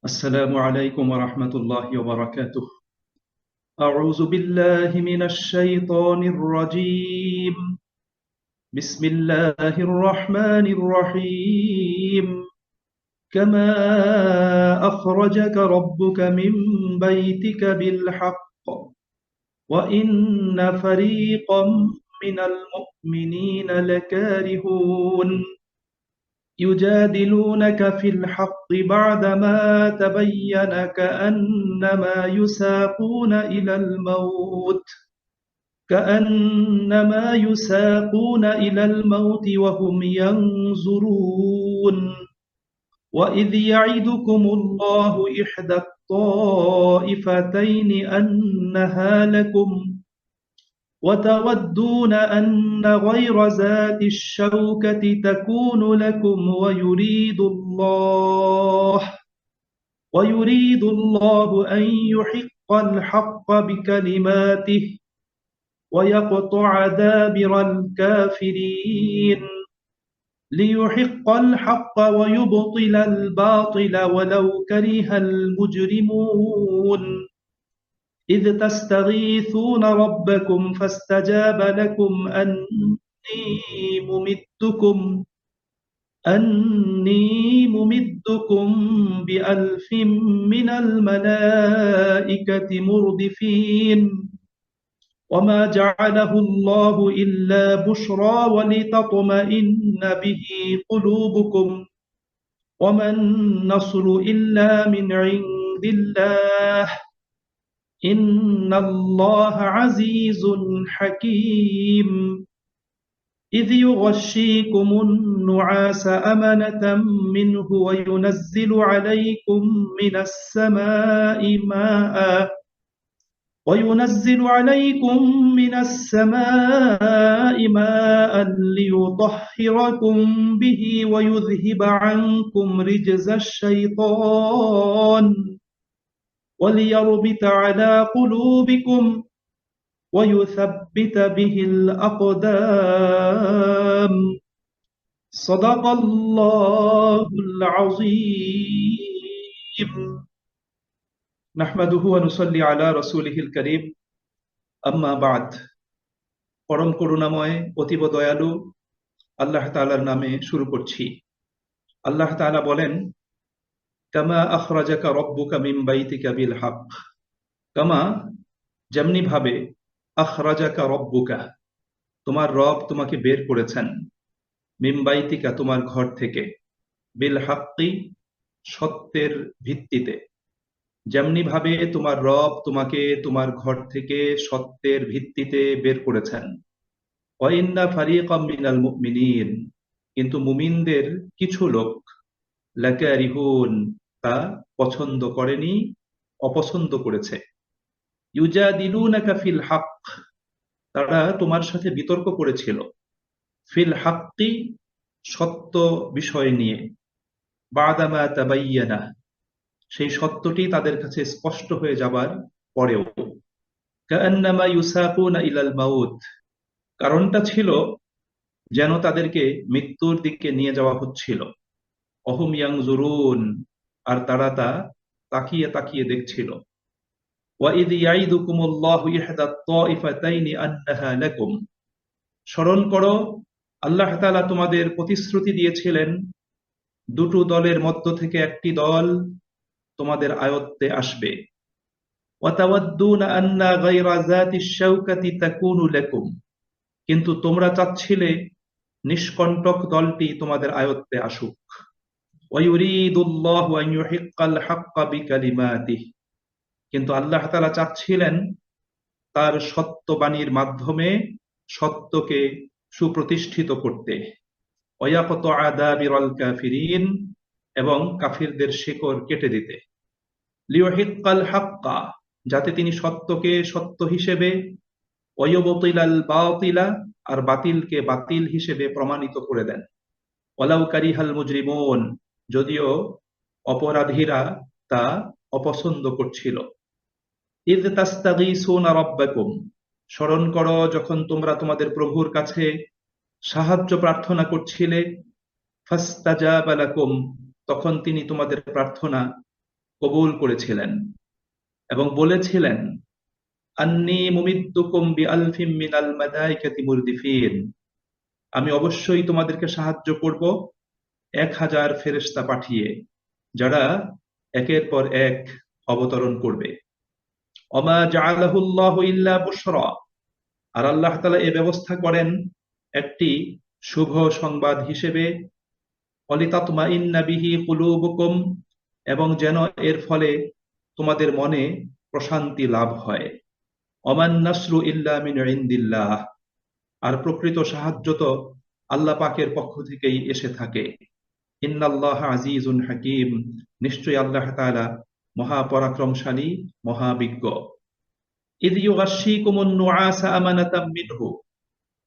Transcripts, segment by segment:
السلام عليكم ورحمة الله وبركاته. أعوذ بالله من الشيطان الرجيم. بسم الله الرحمن الرحيم. كما أخرجك ربك من بيتك بالحق وإن فريقا من المؤمنين لكارهون يجادلونك في الحق بعدما تبين كأنما يساقون إلى الموت وهم ينظرون. وإذ يعدكم الله إحدى الطائفتين أنها لكم وتودون أن غير ذات الشوكة تكون لكم ويريد الله أن يحق الحق بكلماته ويقطع دابر الكافرين ليحق الحق ويبطل الباطل ولو كره المجرمون. إذ تستغيثون ربكم فاستجاب لكم أني ممدكم بألف من الملائكة مردفين. وما جعله الله إلا بشرى ولتطمئن به قلوبكم وما النصر إلا من عند الله إن الله عزيز حكيم. إذ يغشيكم النعاس أمنة منه وينزل عليكم من السماء ماء ليطهركم به ويذهب عنكم رجز الشيطان وليربط على قلوبكم ويثبت به الأقدام. صدق الله العظيم. نحمده ونصلي على رسوله الكريم أما بعد. পরম করুণাময় অতীব দয়ালু আল্লাহ তাআলার নামে শুরু করছি। আল্লাহ তাআলা বলেন, কামা আখরাজাকা রব্বুকা মিন বাইতিকা বিল হক। কামা, যেমনি ভাবে, আখরাজাকা রব্বুকা, তোমার রব তোমাকে বের করেছেন, মিন বাইতিকা, তোমার ঘর থেকে, বিল হাক্কি, সত্যের ভিত্তিতে। যেমনি ভাবে তোমার রব তোমাকে তোমার ঘর থেকে সত্যের ভিত্তিতে বের করেছেন। ওয়া ইন্না ফারিকাম মিনাল মুমিনিন, কিন্তু মুমিনদের কিছু লোক, লাকারিহুন, তা পছন্দ করেনি, অপছন্দ করেছে। ইউজাদিলুনাকা ফিল হক, তারা তোমার সাথে বিতর্ক করেছিল, ফিল হাক্কি, সত্য বিষয় নিয়ে, বাদামা তাবাইয়ানা, সেই সত্যটি তাদের কাছে স্পষ্ট হয়ে যাবার পরেও। কাআন্নামা ইউসাকুনা ইলাল মাউত, কারণটা ছিল যেন তাদেরকে মৃত্যুর দিকে নিয়ে যাওয়া হচ্ছিল। অহুম ইয়ানজুরুন, আর তারা তা তাকিয়ে তাকিয়ে দেখছিল। ওয়াইদ ইয়াইদুকুমুল্লাহু ইহদা ত্তাইফাতাইনি আন্নাহা লাকুম, স্মরণ করো, আল্লাহ তাআলা তোমাদের প্রতিশ্রুতি দিয়েছিলেন দুটো দলের মধ্য থেকে একটি দল তোমাদের আয়ত্তে আসবে। ওয়াতাওয়াদ্দুনা আন্না গায়রা যাতিশ শাওকাতি তাকুনু লাকুম, কিন্তু তোমরা চাচ্ছিলে নিষ্কণ্টক দলটি তোমাদের আয়ত্তে আসুক। ওয়ায়ুরিদুল্লাহু আন ইউহিক্কাল হাক্কা বিকালিমাতিহি, কিন্তু আল্লাহ তাআলা চাচ্ছিলেন তার সত্যবাণীর মাধ্যমে সত্যকে সুপ্রতিষ্ঠিত করতে। ওয়ায়াকতুআ দাবিরাল কাফিরিন, এবং কাফিরদের শিকড় কেটে দিতে। লিউহিক্কাল হাক্কা, যাতে তিনি সত্যকে সত্য হিসেবে, ওয়ায়ুবতিলাল বাতিলা, আর বাতিলকে বাতিল হিসেবে প্রমাণিত করে দেন। ওয়ালাউ কারিহাল মুজরিমুন, যদিও অপরাধীরা তা অপছন্দ করছিল। ইয তাস্তাগীসুনা রাব্বাকুম, স্মরণ করো যখন তোমরা তোমাদের প্রভুর কাছে সাহায্য প্রার্থনা করছিলে। ফাস্তাজাবা লাকুম, তখন তিনি তোমাদের প্রার্থনা কবুল করেছিলেন এবং বলেছিলেন, আন্নী মুমিদ্দুকুম বিআলফিম মিনাল মালাইকাতি মুরদিফিন, আমি অবশ্যই তোমাদেরকে সাহায্য করব 1000 ফেরেশতা পাঠিয়ে, যারা একের পর এক অবতরণ করবে। ওমা জাআলাহু আল্লাহু ইল্লা বুশরা, আর আল্লাহ তাআলা এই ব্যবস্থা করেন একটি শুভ সংবাদ হিসেবে, অলিতাতমাইন্না বিহি কুলুবুকুম, এবং যেন এর ফলে তোমাদের মনে প্রশান্তি লাভ হয়। ওমান নাসরু ইল্লা মিন ইনদিল্লাহ, আর প্রকৃত সাহায্য তো আল্লাহ পাকের পক্ষ থেকেই এসে থাকে। ইন্নাল্লাহ আজিজুন হাকিম, নিশ্চয়ই আল্লাহ তাআলা মহাপরাক্রমশালী, মহাবিজ্ঞ। ইদ ইউগাশশিকুমুন নুআসা আমানাতাম মিনহু,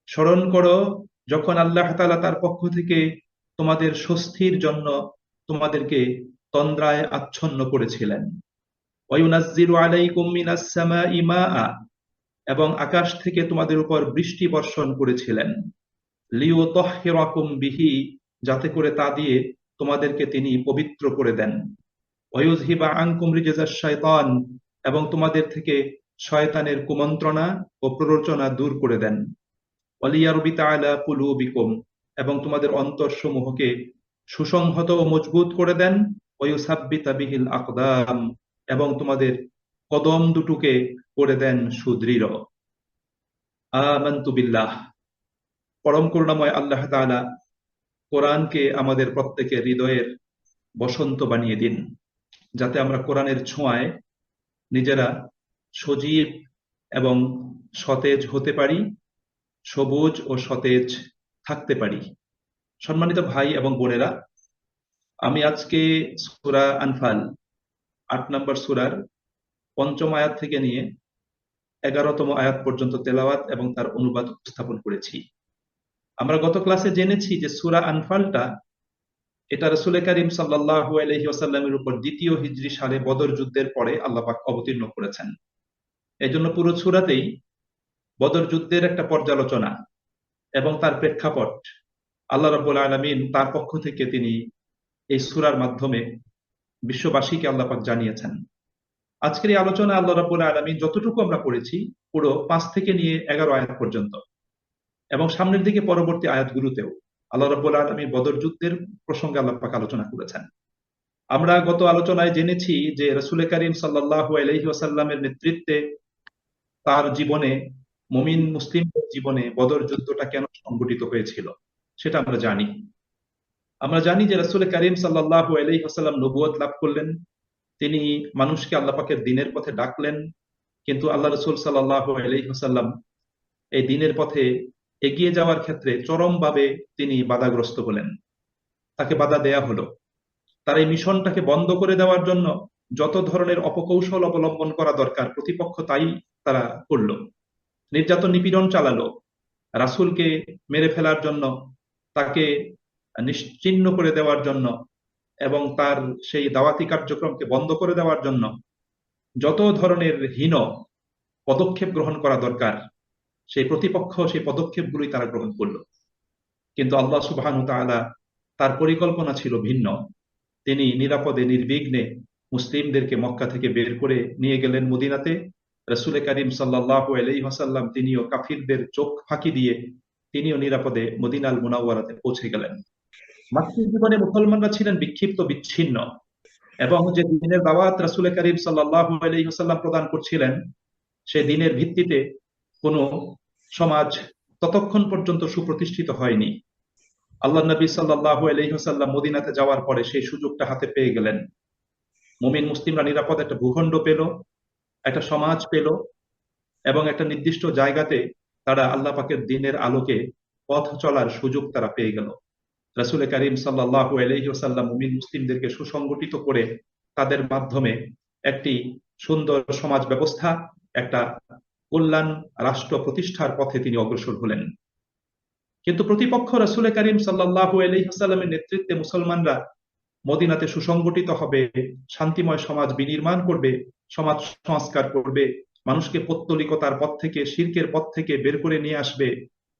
স্মরণ করো যখন আল্লাহ তাআলা তার পক্ষ থেকে তোমাদের স্বস্তির জন্য তোমাদেরকে তন্দ্রায় আচ্ছন্ন করেছিলেন। ওয়ায়ুনাজ্জিলু আলাইকুম মিনাস সামাই মাআ, এবং আকাশ থেকে তোমাদের উপর বৃষ্টি বর্ষণ করেছিলেন। লিইউতাহহিরাকুম বিহি, যাতে করে তা দিয়ে তোমাদেরকে তিনি পবিত্র করে দেন। ওয়ায়ুযহিবা আনকুম রিজাস শাইতান, এবং তোমাদের থেকে শয়তানের কুমন্ত্রণা ও প্ররোচনা দূর করে দেন। ওয়ালিয়ারবিতা আলা কুলুবিকুম, এবং তোমাদের অন্তরসমূহকে সুসংহত ও মজবুত করে দেন। ওয়ায়ুসাব্বিতা বিহিল আকদাম, এবং তোমাদের কদম দুটোকে করে দেন সুদৃঢ়। আমানতু বিল্লাহ, পরম করুণাময় আল্লাহ তাআলা কোরআনকে আমাদের প্রত্যেকের হৃদয়ের বসন্ত বানিয়ে দিন, যাতে আমরা কোরআনের ছোঁয়ায় নিজেরা সজীব এবং সতেজ হতে পারি, সবুজ ও সতেজ থাকতে পারি। সম্মানিত ভাই এবং বোনেরা, আমি আজকে সূরা আনফাল 8 নম্বর সূরার 5ম আয়াত থেকে নিয়ে 11তম আয়াত পর্যন্ত তেলাওয়াত এবং তার অনুবাদ উপস্থাপন করেছি। আমরা গত ক্লাসে জেনেছি যে সূরা আনফালটা এটা রাসূল করিম সাল্লাল্লাহু আলাইহি ওয়াসাল্লামের উপর 2য় হিজরি সালে বদর যুদ্ধের পরে আল্লাহ পাক অবতীর্ণ করেছেন। এজন্য পুরো সূরাতেই বদর যুদ্ধের একটা পর্যালোচনা এবং তার প্রেক্ষাপট আল্লাহ রাব্বুল আলামিন তার পক্ষ থেকে তিনি এই সূরার মাধ্যমে বিশ্ববাসীকে আল্লাহ পাক জানিয়েছেন। আজকের এই আলোচনা আল্লাহ রাব্বুল আলামিন যতটুকু আমরা পড়েছি পুরো 5 থেকে নিয়ে 11 আয়াত পর্যন্ত, এবং সামনের দিকে পরবর্তী আয়াতগুলোতেও আল্লাহ রাব্বুল আলামিন বদর যুদ্ধের প্রসঙ্গে আল্লাহ পাক আলোচনা করেছেন। আমরা গত আলোচনায় জেনেছি যে রাসূল করিম সাল্লাল্লাহু আলাইহি ওয়াসাল্লামের নেতৃত্বে তার জীবনে, মুমিন মুসলিমদের জীবনে বদর যুদ্ধটা কেন সংঘটিত হয়েছিল সেটা আমরা জানি। আমরা জানি যে রাসূল করিম সাল্লাল্লাহু আলাইহি ওয়াসাল্লাম নবুয়ত লাভ করলেন, তিনি মানুষকে আল্লাহ পাকের দ্বীনের পথে ডাকলেন, কিন্তু আল্লাহ রাসূল সাল্লাল্লাহু আলাইহি ওয়াসাল্লাম এই দ্বীনের পথে এগিয়ে যাওয়ার ক্ষেত্রে চরমভাবে তিনি বাধাগ্রস্ত হলেন, তাকে বাধা দেয়া হলো। তার এই মিশনটাকে বন্ধ করে দেওয়ার জন্য যত ধরনের অপকৌশল অবলম্বন করা দরকার প্রতিপক্ষ তাই তারা করলো। নির্যাতন নিপীড়ন চালালো, রাসূলকে মেরে ফেলার জন্য, তাকে নিশ্চিহ্ন করে দেওয়ার জন্য এবং তার সেই দাওয়াতি কার্যক্রমকে বন্ধ করে দেওয়ার জন্য যত ধরনের হীন পদক্ষেপ গ্রহণ করা দরকার সেই প্রতিপক্ষ সেই পদক্ষেপগুলোই তারা গ্রহণ করলো। কিন্তু আল্লাহ সুবহানাহু ওয়া তাআলা তার পরিকল্পনা ছিল ভিন্ন। তিনি নিরাপদে নির্বিঘ্নে মুসলিমদেরকে মক্কা থেকে বের করে নিয়ে গেলেন মদিনাতে। রাসূল করিম সাল্লাল্লাহু আলাইহি ওয়াসাল্লাম তিনিও কাফিরদের চোখ ফাঁকি দিয়ে তিনিও নিরাপদে মদিনাল মুনাওয়ারাতে পৌঁছে গেলেন। মাক্কি জীবনে মুসলমানরা ছিলেন বিক্ষিপ্ত, বিচ্ছিন্ন, এবং যে দ্বীনের দাওয়াত রাসূল করিম সাল্লাল্লাহু আলাইহি ওয়াসাল্লাম প্রদান করছিলেন সেই দ্বীনের ভিত্তিতে কোনো সমাজ ততক্ষণ পর্যন্ত সুপ্রতিষ্ঠিত হয়নি। আল্লাহ নবী সাল্লাল্লাহু আলাইহি ওয়াসাল্লাম মদিনাতে যাওয়ার পরে সেই সুযোগটা হাতে পেয়ে গেলেন। মুমিন মুসলিমরা নিরাপদ একটা ভূখণ্ড পেল, একটা সমাজ পেল, এবং একটা নির্দিষ্ট জায়গাতে তারা আল্লাহ পাকের দ্বীনের আলোকে পথ চলার সুযোগ তারা পেয়ে গেল। রাসূল করিম সাল্লাল্লাহু আলাইহি ওয়াসাল্লাম মুমিন মুসলিমদেরকে সুসংগঠিত করে তাদের মাধ্যমে একটি সুন্দর সমাজ ব্যবস্থা, একটা কল্যাণ রাষ্ট্র প্রতিষ্ঠার পথে তিনি অগ্রসর হলেন। কিন্তু প্রতিপক্ষ রাসূল করিম সাল্লাল্লাহু আলাইহি ওয়াসাল্লামের নেতৃত্বে মুসলমানরা মদিনাতে সুসংগঠিত হবে, শান্তিময় সমাজ বিনির্মাণ করবে, সমাজ সংস্কার করবে, মানুষকে পৌত্তলিকতার পথ থেকে, শিরকের পথ থেকে বের করে নিয়ে আসবে,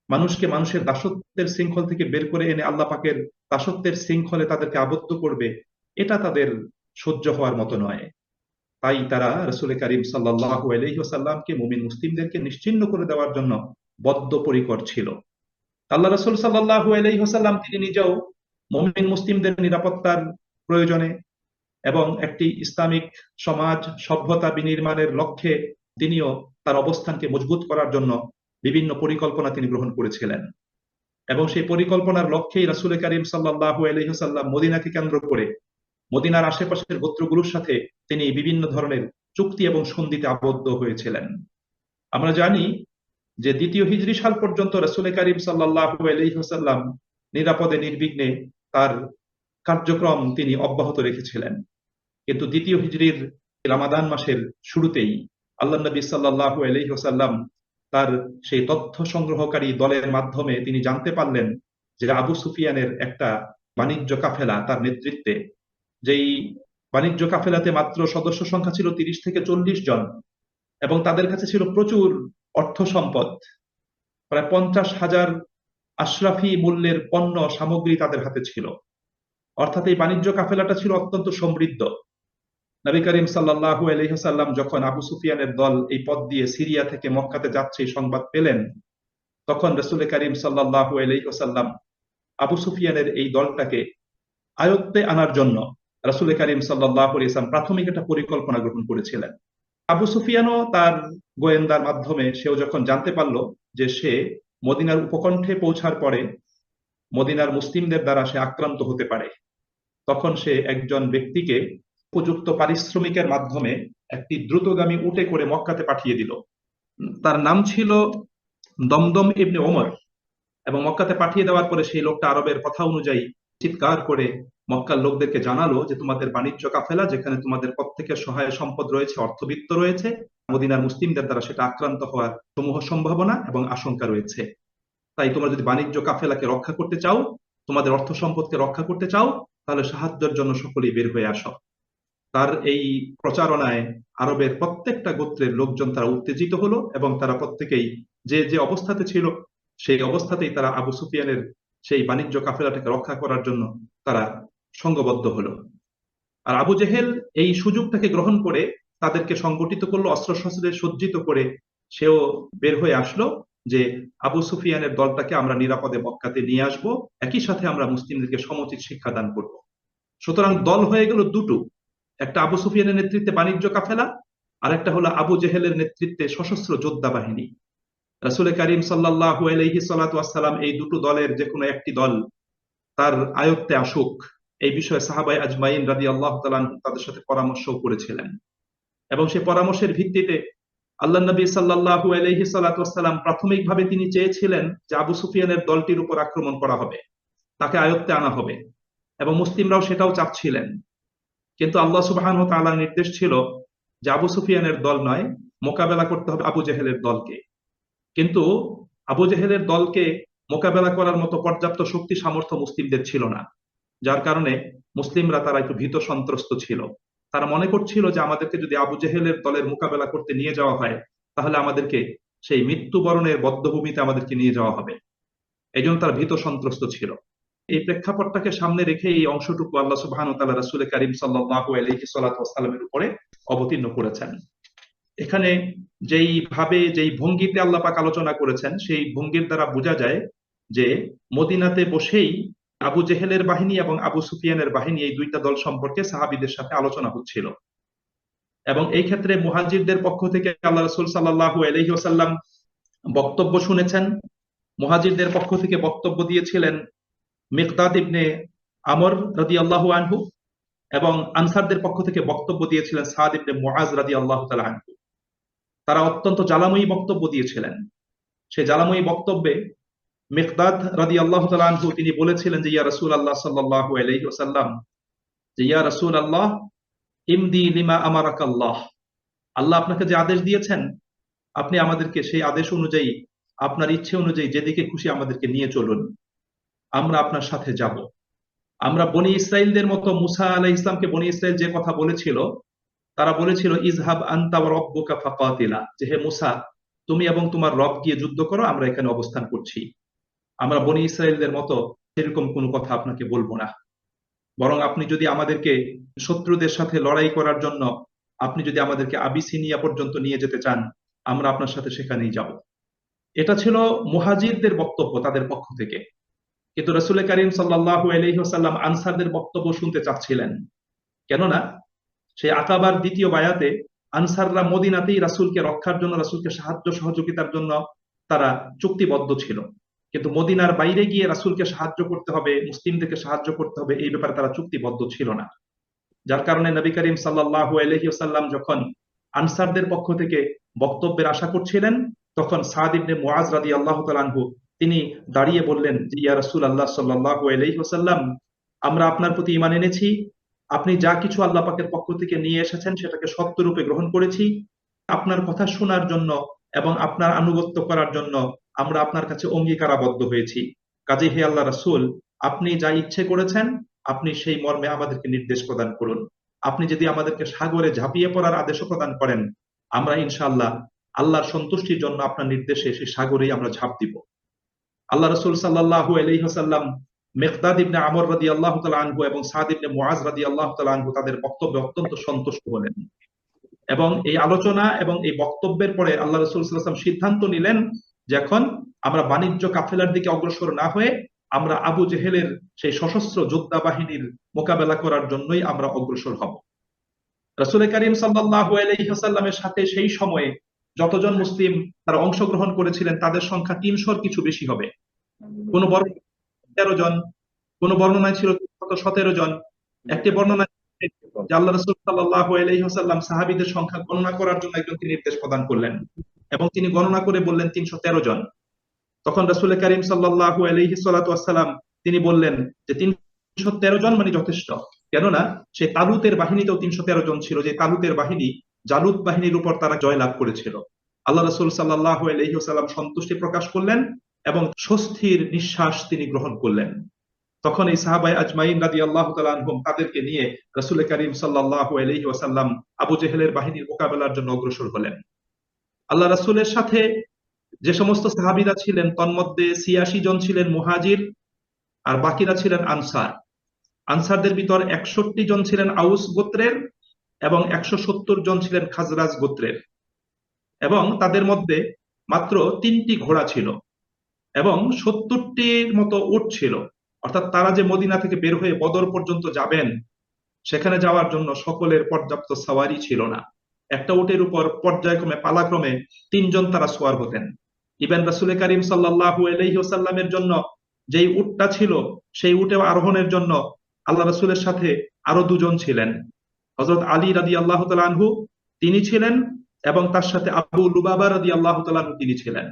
মানুষকে মানুষের দাসত্বের শৃঙ্খল থেকে বের করে এনে আল্লাহ পাকের দাসত্বের শৃঙ্খলে তাদেরকে আবদ্ধ করবে। এটা তাদের সহ্য হওয়ার মতো নয়। তাই তারা রাসূল করিম সাল্লাল্লাহু আলাইহি ওয়াসাল্লামকে মুমিন মুসলিমদেরকে নিশ্চিহ্ন করে দেওয়ার জন্য বদ্ধপরিকর ছিল। আল্লাহ রাসূল সাল্লাল্লাহু আলাইহি ওয়াসাল্লাম তিনি নিজেও মুমিন মুসলিমদের নিরাপত্তার প্রয়োজনে এবং একটি ইসলামিক সমাজ সভ্যতা বিনির্মাণের লক্ষ্যে তিনিও তার অবস্থানকে মজবুত করার জন্য বিভিন্ন পরিকল্পনা তিনি গ্রহণ করেছিলেন। এবং সেই পরিকল্পনার লক্ষ্যেই রাসূল করিম সাল্লাল্লাহু আলাইহি ওয়াসাল্লাম মদিনাকে কেন্দ্র করে মদিনার আশেপাশের গোত্রগুলোর সাথে তিনি বিভিন্ন ধরনের চুক্তি এবং সন্ধিতে আবদ্ধ হয়েছিলেন। আমরা জানি যে দ্বিতীয় হিজরি সাল পর্যন্ত রাসূল করিম সাল্লাল্লাহু আলাইহি ওয়াসাল্লাম নিরাপদে নির্বিঘ্নে তার কার্যক্রম তিনি অব্যাহত রেখেছিলেন। কিন্তু দ্বিতীয় হিজরির রমাদান মাসের শুরুতেই আল্লাহ নবী সাল্লাল্লাহু আলাইহি ওয়াসাল্লাম তার সেই তথ্য সংগ্রহকারী দলের মাধ্যমে তিনি জানতে পারলেন যে আবু সুফিয়ানের একটা বাণিজ্য কাফেলা তার নেতৃত্বে, যেই বাণিজ্য কাফেলাতে মাত্র সদস্য সংখ্যা ছিল ৩০ থেকে ৪০ জন এবং তাদের কাছে ছিল প্রচুর অর্থ সম্পদ, প্রায় ৫০,০০০ আশরাফি মূল্যের পণ্য সামগ্রী তাদের হাতে ছিল। অর্থাৎ এই বাণিজ্য কাফেলাটা ছিল অত্যন্ত সমৃদ্ধ। নবী করিম সাল্লাল্লাহু আলাইহি ওয়াসাল্লাম যখন আবু সুফিয়ানের দল এই পথ দিয়ে সিরিয়া থেকে মক্কাতে যাচ্ছে এই সংবাদ পেলেন, তখন রাসূল করিম সাল্লাল্লাহু আলাইহি ওয়াসাল্লাম আবু সুফিয়ানের এই দলটাকে আয়ত্তে আনার জন্য রাসূল করিম সাল্লাল্লাহু আলাইহি ওয়াসাল্লাম প্রাথমিক একটা পরিকল্পনা গ্রহণ করেছিলেন। আবু সুফিয়ানও তার গোয়েন্দার মাধ্যমে সেও যখন জানতে পারলো যে সে মদিনার উপকণ্ঠে পৌঁছার পরে মদিনার মুসলিমদের দ্বারা সে আক্রান্ত হতে পারে, তখন সে একজন ব্যক্তিকে উপযুক্ত পারিশ্রমিকের মাধ্যমে একটি দ্রুতগামী উটে করে মক্কাতে পাঠিয়ে দিল। তার নাম ছিল দমদম ইবনে ওমর। এবং মক্কাতে পাঠিয়ে দেওয়ার পরে সেই লোকটা আরবের কথা অনুযায়ী চিৎকার করে মক্কার লোকদেরকে জানালো যে তোমাদের বাণিজ্য কাফেলা যেখানে তোমাদের প্রত্যেকের সহায় সম্পদ রয়েছে, অর্থবিত্ত রয়েছে, মদিনার মুসলিমদের দ্বারা সেটা আক্রান্ত হওয়ার সমূহ সম্ভাবনা এবং আশঙ্কা রয়েছে। তাই তোমরা যদি বাণিজ্য কাফেলাকে রক্ষা করতে চাও, তোমাদের অর্থ সম্পদকে রক্ষা করতে চাও, তাহলে সাহায্যের জন্য সকলেই বের হয়ে আসো। তার এই প্রচারণায় আরবের প্রত্যেকটা গোত্রের লোকজন তারা উত্তেজিত হলো এবং তারা প্রত্যেকেই যে যে অবস্থাতে ছিল সেই অবস্থাতেই তারা আবু সুফিয়ানের সেই বাণিজ্য কাফেলাটাকে রক্ষা করার জন্য তারা সংঘবদ্ধ হলো। আর আবু জেহেল এই সুযোগটাকে গ্রহণ করে তাদেরকে সংগঠিত করলো, অস্ত্রশস্ত্রে সজ্জিত করে সেও বের হয়ে আসলো যে আবু সুফিয়ানের দলটাকে আমরা নিরাপদে মক্কাতে নিয়ে আসব, একই সাথে আমরা মুসলিমদেরকে সমুচিত শিক্ষা দান করব। সুতরাং দল হয়ে গেল দুটো, একটা আবু সুফিয়ানের নেতৃত্বে বাণিজ্য কাফেলা, আর একটা হলো আবু জেহেলের নেতৃত্বে সশস্ত্র যোদ্ধা বাহিনী। রাসূল করিম সাল্লাল্লাহু আলাইহি সাল্লাতু ওয়াসসালাম এই দুটো দলের যে কোনো একটি দল তার আয়ত্তে আসুক এই বিষয়ে সাহাবায়ে আজমাইন রাদিয়াল্লাহু তাআলা তাদের সাথে পরামর্শও করেছিলেন। এবং সেই পরামর্শের ভিত্তিতে আল্লাহ নবী সাল্লাল্লাহু আলাইহি সাল্লাতু ওয়াসসালাম প্রাথমিকভাবে তিনি চেয়েছিলেন যে আবু সুফিয়ানের দলটির উপর আক্রমণ করা হবে, তাকে আয়ত্তে আনা হবে, এবং মুসলিমরাও সেটাও চাচ্ছিলেন। কিন্তু আল্লাহ সুবহানাহু ওয়া তাআলার নির্দেশ ছিল যে আবু সুফিয়ানের দল নয়, মোকাবেলা করতে হবে আবু জেহেলের দলকে। কিন্তু আবু জেহেলের দলকে মোকাবেলা করার মতো পর্যাপ্ত শক্তি সামর্থ্য মুসলিমদের ছিল না, যার কারণে মুসলিমরা তারা একটু ভীত সন্ত্রস্ত ছিল। তারা মনে করছিল যে আমাদেরকে যদি আবু জেহেলের দলের মোকাবেলা করতে নিয়ে যাওয়া হয় তাহলে আমাদেরকে সেই মৃত্যুবরণের বধ্যভূমিতে আমাদেরকে নিয়ে যাওয়া হবে। এই জন্য তারা ভীত সন্ত্রস্ত ছিল। এই প্রেক্ষাপটটাকে সামনে রেখে এই অংশটুকু আল্লাহ সুবহানাহু ওয়া তাআলা রাসূল করিম সাল্লাল্লাহু আলাইহি সাল্লাতু ওয়াসসালামের উপরে অবতীর্ণ করেছেন। এখানে যেই ভঙ্গিতে আল্লাহ পাক আলোচনা করেছেন সেই ভঙ্গির দ্বারা বোঝা যায় যে মদিনাতে বসেই আবু জেহেলের বাহিনী এবং আবু সুফিয়ানের বাহিনী এই দুইটা দল সম্পর্কে সাহাবীদের সাথে আলোচনা হচ্ছিল। এবং এই ক্ষেত্রে মুহাজিরদের পক্ষ থেকে আল্লাহ রাসূল সাল্লাল্লাহু আলাইহি ওয়াসাল্লাম বক্তব্য শুনেছেন। মুহাজিরদের পক্ষ থেকে বক্তব্য দিয়েছিলেন মিকদাদ ইবনে আমর রাদিয়াল্লাহু আনহু, এবং আনসারদের পক্ষ থেকে বক্তব্য দিয়েছিলেন সাদ ইবনে মুআজ রাদিয়াল্লাহু তাআলা আনহু। তারা অত্যন্ত জ্বালাময়ী বক্তব্য দিয়েছিলেন। সেই জ্বালাময়ী বক্তব্যে মিকদাদ রাদিয়াল্লাহু তাআলা আনহু তিনি বলেছিলেন যে ইয়া রাসূলুল্লাহ সাল্লাল্লাহু আলাইহি ওয়াসাল্লাম, যে ইয়া রাসূলুল্লাহ ইমদি লিমা আমারাকাল্লাহ, আল্লাহ আপনাকে যে আদেশ দিয়েছেন আপনি আমাদেরকে সেই আদেশ অনুযায়ী আপনার ইচ্ছে অনুযায়ী যেদিকে খুশি আমাদেরকে নিয়ে চলুন, আমরা আপনার সাথে যাব। আমরা বনি ইসরাইলদের মতো মুসা আলাইহিস সালামকে বনি ইসরাইল যে কথা বলেছিল, তারা বলেছিল ইজহাব আনতা ওয়া রাব্বুকা ফাকাতিলা, যে হে মুসা তুমি এবং তোমার রব গিয়ে যুদ্ধ করো, আমরা এখানে অবস্থান করছি। আমরা বনি ইসরাইলদের মতো সেরকম কোনো কথা আপনাকে বলবো না। বরং আপনি যদি আমাদেরকে শত্রুদের সাথে লড়াই করার জন্য আপনি যদি আমাদেরকে আবিসিনিয়া পর্যন্ত নিয়ে যেতে চান, আমরা আপনার সাথে সেখানেই যাব। এটা ছিল মুহাজিরদের বক্তব্য তাদের পক্ষ থেকে। কিন্তু রাসূল করিম সাল্লাল্লাহু আলাইহি ওয়াসাল্লাম আনসারদের বক্তব্য শুনতে চাচ্ছিলেন। কেননা সেই আকাবার দ্বিতীয় বায়াতে আনসাররা মদিনাতেই রাসূলকে রক্ষার জন্য, রাসূলকে সাহায্য সহযোগিতার জন্য তারা চুক্তিবদ্ধ ছিল। কিন্তু মদিনার বাইরে গিয়ে রাসূলকে সাহায্য করতে হবে, মুসলিমদেরকে সাহায্য করতে হবে, এই ব্যাপারে তারা চুক্তিবদ্ধ ছিল না। যার কারণে নবী করিম সাল্লাল্লাহু আলাইহি ওয়াসাল্লাম যখন আনসারদের পক্ষ থেকে বক্তব্যের আশা করছিলেন, তখন সাদ ইবনে মুআজ রাদিয়াল্লাহু তাআলা আনহু তিনি দাঁড়িয়ে বললেন যে, ইয়া রাসূলুল্লাহ সাল্লাল্লাহু আলাইহি ওয়াসাল্লাম, আমরা আপনার প্রতি ঈমান এনেছি। আপনি যা কিছু আল্লাহ পাকের পক্ষ থেকে নিয়ে এসেছেন সেটাকে সত্যরূপে গ্রহণ করেছি। আপনার কথা শোনার জন্য এবং আপনার আনুগত্য করার জন্য আমরা আপনার কাছে অঙ্গীকারাবদ্ধ হয়েছি। কাজেই হে আল্লাহ রাসূল, আপনি যা ইচ্ছে করেছেন আপনি সেই মর্মে আমাদেরকে নির্দেশ প্রদান করুন। আপনি যদি আমাদেরকে সাগরে ঝাঁপিয়ে পড়ার আদেশও প্রদান করেন, আমরা ইনশাআল্লাহ আল্লাহর সন্তুষ্টির জন্য আপনার নির্দেশে সেই সাগরেই আমরা ঝাঁপ দিব। আল্লাহ রাসূল সাল্লাল্লাহু আলাইহি ওয়াসাল্লাম মিকদাদ ইবনে আমর রাদিয়াল্লাহু তাআলা আনহু এবং সাদ ইবনে মুআজ রাদিয়াল্লাহু তাআলা আনহু তাদের বক্তব্যে অত্যন্ত সন্তুষ্ট হলেন। এবং এই আলোচনা এবং এই বক্তব্যের পরে আল্লাহ রাসূল সাল্লাল্লাহু আলাইহি ওয়াসাল্লাম সিদ্ধান্ত নিলেন যে এখন আমরা বাণিজ্য কাফেলার দিকে অগ্রসর না হয়ে আমরা আবু জেহেলের সেই সশস্ত্র যোদ্ধা বাহিনীর মোকাবেলা করার জন্যই আমরা অগ্রসর হব। রাসূল করিম সাল্লাল্লাহু আলাইহি ওয়াসাল্লামের সাথে সেই সময়ে যতজন মুসলিম তারা অংশগ্রহণ করেছিলেন তাদের সংখ্যা ৩০০-র কিছু বেশি হবে। কোন বর্ণনায় ১৩ জন, কোন বর্ণনায় ছিল ১৭ জন, একটি বর্ণনায় যে আল্লাহ রাসূল সাল্লাল্লাহু আলাইহি ওয়াসাল্লাম সাহাবীদের সংখ্যা গণনা করার জন্য একজনকে নির্দেশ প্রদান করলেন এবং তিনি গণনা করে বললেন ৩১৩ জন। তখন রাসূল করিম সাল্লাল্লাহু আলাইহি ওয়াসাল্লাম তিনি বললেন যে ৩১৩ জন মানে যথেষ্ট। কেননা সেই তালুতের বাহিনীতেও ৩১৩ জন ছিল, যে তালুতের বাহিনী জালুত বাহিনীর উপর তারা জয়লাভ করেছিল। আল্লাহ রাসূল সাল্লাল্লাহু আলাইহি ওয়াসাল্লাম সন্তুষ্টি প্রকাশ করলেন এবং স্বস্তির নিঃশ্বাস তিনি গ্রহণ করলেন। তখন এই সাহাবায়ে আজমাইন রাদিয়াল্লাহু তাআলা আনহুম তাদেরকে নিয়ে রাসূল করিম সাল্লাল্লাহু আলাইহি ওয়াসাল্লাম আবু জেহেলের বাহিনীর মোকাবেলার জন্য অগ্রসর হলেন। আল্লাহ রাসূলের সাথে যে সমস্ত সাহাবীরা ছিলেন তন্মধ্যে ৮৬ জন ছিলেন মুহাজির আর বাকিরা ছিলেন আনসার। আনসারদের ভিতর ৬১ জন ছিলেন আউস গোত্রের এবং ১৭০ জন ছিলেন খাজরাজ গোত্রের। এবং তাদের মধ্যে মাত্র ৩টি ঘোড়া ছিল এবং ৭০টির মতো উট ছিল। অর্থাৎ তারা যে মদিনা থেকে বের হয়ে বদর পর্যন্ত যাবেন, সেখানে যাওয়ার জন্য সকলের পর্যাপ্ত সাওয়ারি ছিল না। একটা উটের উপর পর্যায়ক্রমে পালাক্রমে ৩ জন তারা সোয়ার হতেন। ইবেন রাসূল করিম সাল্লাল্লাহু আলাইহি ওয়াসাল্লামের জন্য যেই উটটা ছিল সেই উটে আরোহণের জন্য আল্লাহ রাসূলের সাথে আরো ২ জন ছিলেন। হযরত আলী রাদিয়াল্লাহু তাআলা আনহু তিনি ছিলেন এবং তার সাথে আবু লুবাবা রাদিয়াল্লাহু তাআলা আনহু তিনি ছিলেন।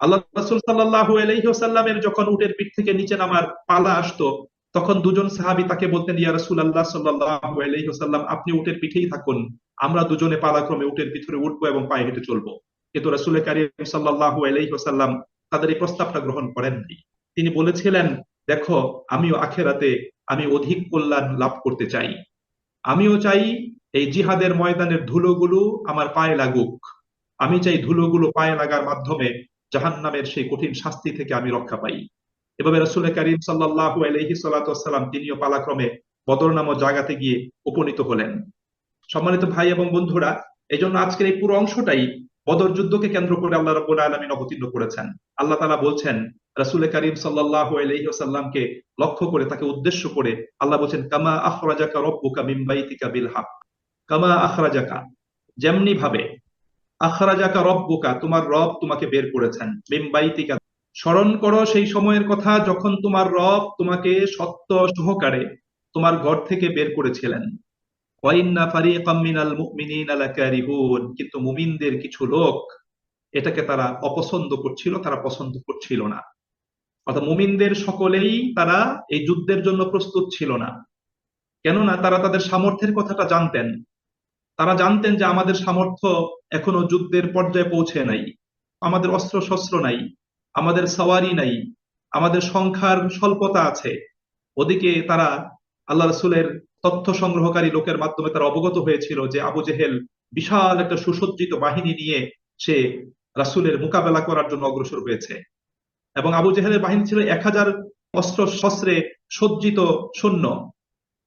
আল্লাহ রাসূল সাল্লাল্লাহু আলাইহি ওয়াসাল্লামের যখন উটের পিঠ থেকে নিচে নামার পালা আসতো, তখন ২ জন সাহাবী তাকে বলতেন, ইয়া রাসূলুল্লাহ সাল্লাল্লাহু আলাইহি ওয়াসাল্লাম, আপনি উটের পিঠেই থাকুন, আমরা দুজনে পালাক্রমে উটের পিঠে উঠবো এবং পায়ে হেঁটে চলবো। কিন্তু রাসূল কারীম সাল্লাল্লাহু আলাইহি ওয়াসাল্লাম তাদের এই প্রস্তাবটা গ্রহণ করেননি। তিনি বলেছিলেন, দেখো, আমিও আখিরাতে আমি অধিক কল্যাণ লাভ করতে চাই। আমিও চাই এই জিহাদের ময়দানের ধুলোগুলো আমার পায়ে লাগুক। আমি চাই ধুলোগুলো পায়ে লাগার মাধ্যমে জাহান্নামের সেই কঠিন শাস্তি থেকে আমি রক্ষা পাই। এভাবে রাসূল করিম সাল্লাল্লাহু আলাইহি সাল্লাম তিনিও পালাক্রমে বদর নামক জায়গাতে গিয়ে উপনীত হলেন। সম্মানিত ভাই এবং বন্ধুরা, এই জন্য আজকের এই পুরো অংশটাই বদর যুদ্ধকে কেন্দ্র করে আল্লাহ রাব্বুল আলামিন অবতীর্ণ করেছেন। আল্লাহ তাআলা বলছেন রাসূল করিম সাল্লাল্লাহু আলাইহি ওয়াসাল্লামকে লক্ষ্য করে, তাকে উদ্দেশ্য করে আল্লাহ বলছেন, কামা আখরাজাকা রাব্বুকা মিন বাইতিকা বিল হক। কামা আখরাজাকা, যেমনি ভাবে, আখরাজাকা রব্বুকা, তোমার রব তোমাকে বের করেছেন, মিন বাইতিকা, স্মরণ করো সেই সময়ের কথা যখন তোমার রব তোমাকে সত্য সহকারে তোমার ঘর থেকে বের করেছিলেন। ওয়া ইন্না ফারিকাম মিনাল মুমিনিনা লাকারিহুন, কিন্তু মুমিনদের কিছু লোক এটাকে তারা অপছন্দ করছিল, তারা পছন্দ করছিল না। অর্থাৎ মুমিনদের সকলেই তারা এই যুদ্ধের জন্য প্রস্তুত ছিল না। কেননা তারা তাদের সামর্থ্যের কথাটা জানতেন। তারা জানতেন যে আমাদের সামর্থ্য এখনো যুদ্ধের পর্যায়ে পৌঁছে নাই, আমাদের অস্ত্র শস্ত্র নাই, আমাদের সাওয়ারি নাই, আমাদের সংখ্যার স্বল্পতা আছে। ওদিকে তারা আল্লাহ রাসূলের তথ্য সংগ্রহকারী লোকের মাধ্যমে তারা অবগত হয়েছিল যে আবু জেহেল বিশাল একটা সুসজ্জিত বাহিনী নিয়ে সে রাসূলের মোকাবেলা করার জন্য অগ্রসর হয়েছে। এবং আবু জেহেলের বাহিনী ছিল ১০০০ অস্ত্র শস্ত্রে সজ্জিত সৈন্য।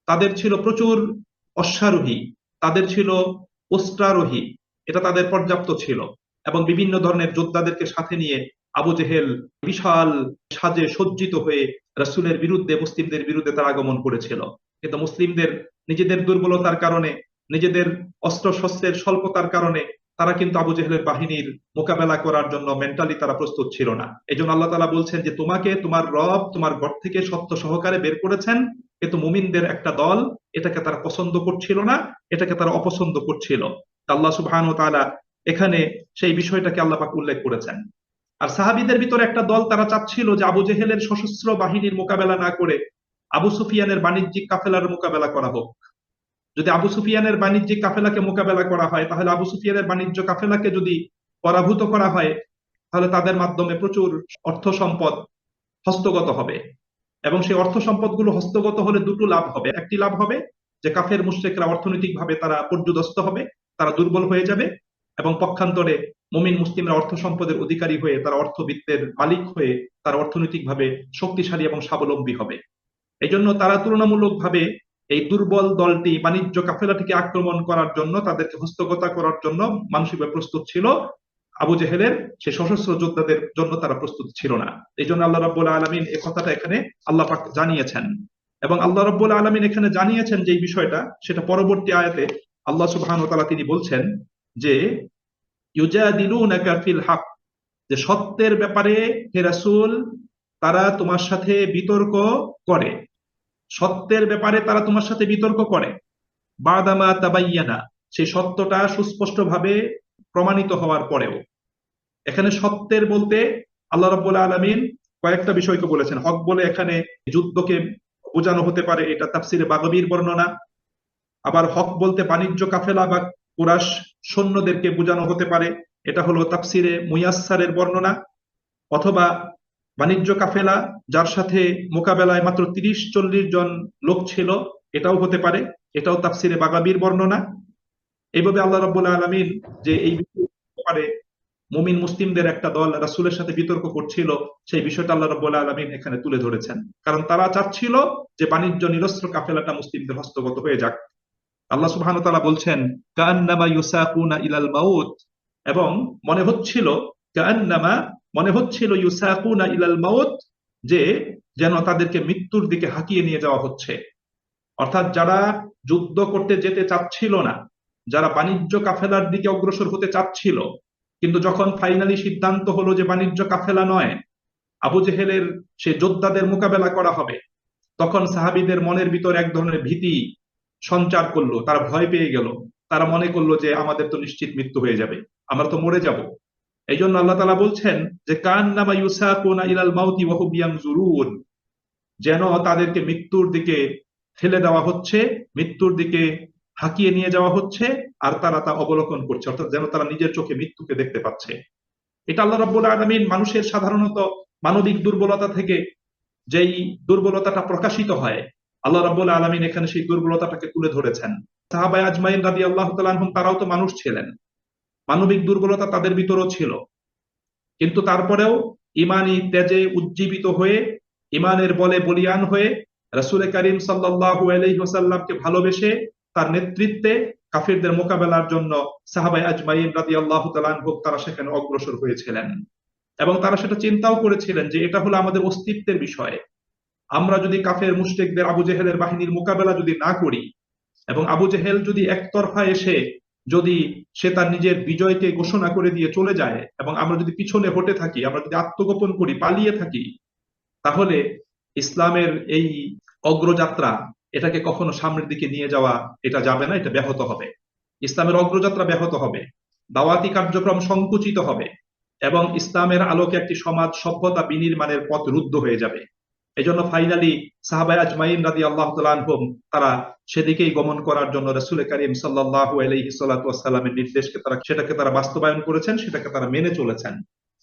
তাদের ছিল প্রচুর অশ্বারোহী, তাদের ছিল অস্ত্রারোহী, এটা তাদের পর্যাপ্ত ছিল। এবং বিভিন্ন ধরনের যোদ্ধাদেরকে সাথে নিয়ে আবু জেহেল বিশাল সাজে সজ্জিত হয়ে রাসূলের বিরুদ্ধে, মুসলিমদের বিরুদ্ধে তার আগমন করেছিল। কিন্তু মুসলিমদের নিজেদের দুর্বলতার কারণে, নিজেদের অস্ত্র শস্ত্রের স্বল্পতার কারণে তারা কিন্তু আবু জেহেলের বাহিনীর মোকাবেলা করার জন্য মেন্টালি তারা প্রস্তুত ছিল না। এই জন্য আল্লাহ তাআলা বলছেন যে তোমাকে তোমার রব তোমার ঘর থেকে সত্য সহকারে বের করেছেন, কিন্তু মুমিনদের একটা দল এটাকে তারা পছন্দ করছিল না, এটাকে তারা অপছন্দ করছিল। আল্লাহ সুবহানাহু ওয়া তাআলা এখানে সেই বিষয়টাকে আল্লাহ পাক উল্লেখ করেছেন। আর সাহাবীদের ভিতরে একটা দল তারা চাচ্ছিল যে আবু জেহেলের সশস্ত্র বাহিনীর মোকাবেলা না করে আবু সুফিয়ানের বাণিজ্যিক কাফেলার মোকাবেলা করা হোক। যদি আবু সুফিয়ানের বাণিজ্যিক কাফেলাকে মোকাবেলা করা হয়, তাহলে আবু সুফিয়ানের বাণিজ্য কাফেলাকে যদি পরাভূত করা হয়, তাহলে তাদের মাধ্যমে প্রচুর অর্থ সম্পদ হস্তগত হবে। এবং সেই অর্থ সম্পদগুলো হস্তগত হলে দুটো লাভ হবে। একটি লাভ হবে যে কাফের মুশরিকরা অর্থনৈতিকভাবে তারা পর্যুদস্ত হবে, তারা দুর্বল হয়ে যাবে। এবং পক্ষান্তরে মুমিন মুসলিমরা অর্থ সম্পদের অধিকারী হয়ে, তারা অর্থবিত্তের মালিক হয়ে, তারা অর্থনৈতিকভাবে শক্তিশালী এবং স্বাবলম্বী হবে। এই জন্য তারা তুলনামূলকভাবে এই দুর্বল দলটি বাণিজ্য কাফেলাটিকে আক্রমণ করার জন্য, তাদেরকে হস্তগত করার জন্য মানসিকভাবে প্রস্তুত ছিল। আবু জেহেলের সে সশস্ত্র যোদ্ধাদের জন্য তারা প্রস্তুত ছিল না। এই জন্য আল্লাহ রাব্বুল আলামিন এই কথাটা এখানে আল্লাহ পাক জানিয়েছেন। এবং আল্লাহ রাব্বুল আলামিন এখানে জানিয়েছেন যে এই বিষয়টা, সেটা পরবর্তী আয়াতে আল্লাহ সুবহানাহু ওয়া তাআলা তিনি বলছেন যে ইউজাদিলুনাকা ফিল হক, যে সত্যের ব্যাপারে হে রাসূল তারা তোমার সাথে বিতর্ক করে, সত্যের ব্যাপারে তারা তোমার সাথে বিতর্ক করে। বাদামা তাবাইয়ানা, সেই সত্যটা সুস্পষ্টভাবে প্রমাণিত হওয়ার পরেও। এখানে সত্যের বলতে আল্লাহ রাব্বুল আলামিন কয়েকটা বিষয়কে বলেছেন। হক বলে এখানে যুদ্ধকে বোঝানো হতে পারে, এটা তাফসিরে বাগাবীর বর্ণনা। আবার হক বলতে বাণিজ্য কাফেলা বা কুরাশ সৈন্যদেরকে বোঝানো হতে পারে, এটা হলো তাফসিরে মুয়াসসারের বর্ণনা। অথবা বাণিজ্য কাফেলা যার সাথে মোকাবেলায় মাত্র 30-40 জন লোক ছিল, এটাও হতে পারে, এটাও তাফসিরে বাগাবীর বর্ণনা। এইভাবে আল্লাহ রাব্বুল আলামিন যে এই ব্যাপারে মুমিন মুসলিমদের একটা দল রাসূলের সাথে বিতর্ক করছিল, সেই বিষয়টা আল্লাহ রাব্বুল আলামিন এখানে তুলে ধরেছেন। কারণ তারা চাচ্ছিল যে বাণিজ্য নিরস্ত্র কাফেলাটা মুসলিমদের হস্তগত হয়ে যাক। আল্লাহ সুবহানাহু ওয়া তাআলা বলছেন কাআন্নামা ইউসাকুনা ইলাল মাউত, এবং মনে হচ্ছিল, কাআন্নামা মনে হচ্ছিল, ইউসাকুনা ইলাল মাউত, যে যেন তাদেরকে মৃত্যুর দিকে হাঁকিয়ে নিয়ে যাওয়া হচ্ছে। অর্থাৎ যারা যুদ্ধ করতে যেতে চাচ্ছিল না, যারা বাণিজ্য কাফেলার দিকে অগ্রসর হতে চাচ্ছিল, কিন্তু যখন ফাইনালি সিদ্ধান্ত হলো যে বাণিজ্য কাফেলা নয়, আবু জেহেলের সে যোদ্ধাদের মোকাবেলা করা হবে, তখন সাহাবীদের মনের ভিতর এক ধরনের ভীতি সঞ্চার করলো। তারা ভয় পেয়ে গেল, তারা মনে করলো যে আমাদের তো নিশ্চিত মৃত্যু হয়ে যাবে, আমরা তো মরে যাব। এই জন্য আল্লাহ তাআলা বলছেন যে কান্নামা ইউসাকুনা ইলাল মাউতি ওয়া হুম ইয়ানজুরুন, যেন তাদেরকে মৃত্যুর দিকে ঠেলে দেওয়া হচ্ছে, মৃত্যুর দিকে হাঁকিয়ে নিয়ে যাওয়া হচ্ছে, আর তারা তা অবলোকন করছে, অর্থাৎ যেন তারা নিজের চোখে মৃত্যুকে দেখতে পাচ্ছে। এটা আল্লাহ রাব্বুল আলামিন মানুষের সাধারণত মানবিক দুর্বলতা থেকে যেই দুর্বলতাটা প্রকাশিত হয়, আল্লাহ রাব্বুল আলামিন এখানে সেই দুর্বলতাটাকে তুলে ধরেছেন। সাহাবায়ে আজমাইন রাদিয়াল্লাহু তাআলা আনহুম তারাও তো মানুষ ছিলেন, মানবিক দুর্বলতা তাদের ভিতরেও ছিল। কিন্তু তারপরেও ইমানি তেজে উজ্জীবিত হয়ে, ইমানের বলে বলিয়ান হয়ে, রাসূল করিম সাল্লাল্লাহু আলাইহি ওয়াসাল্লামকে ভালোবেসে তার নেতৃত্বে কাফিরদের মোকাবেলার জন্য সাহাবায়ে আজমাইন রাদিয়াল্লাহু তাআলা আনহুম তারা সেখানে অগ্রসর হয়েছিলেন। এবং তারা সেটা চিন্তাও করেছিলেন যে এটা হলো আমাদের অস্তিত্বের বিষয়। আমরা যদি কাফের মুশরিকদের, আবু জেহেলের বাহিনীর মোকাবেলা যদি না করি, এবং আবু জেহেল যদি একতরফা এসে যদি সে তার নিজের বিজয়কে ঘোষণা করে দিয়ে চলে যায়, এবং আমরা যদি পিছনে হটে থাকি, আমরা যদি আত্মগোপন করি, পালিয়ে থাকি, তাহলে ইসলামের এই অগ্রযাত্রা, এটাকে কখনো সামনের দিকে নিয়ে যাওয়া এটা যাবে না, এটা ব্যাহত হবে। ইসলামের অগ্রযাত্রা ব্যাহত হবে, দাওয়াতি কার্যক্রম সংকুচিত হবে, এবং ইসলামের আলোকে একটি সমাজ সভ্যতা বিনির্মাণের পথ রুদ্ধ হয়ে যাবে। এই জন্য ফাইনালি সাহাবায়ে আজমাইন রাদিয়াল্লাহু তাআলা আনহুম তারা সেদিকেই গমন করার জন্য রাসূল করিম সাল্লাল্লাহু আলাইহি ওয়াসাল্লামের নির্দেশকে সেটাকে তারা বাস্তবায়ন করেছেন, সেটাকে তারা মেনে চলেছেন।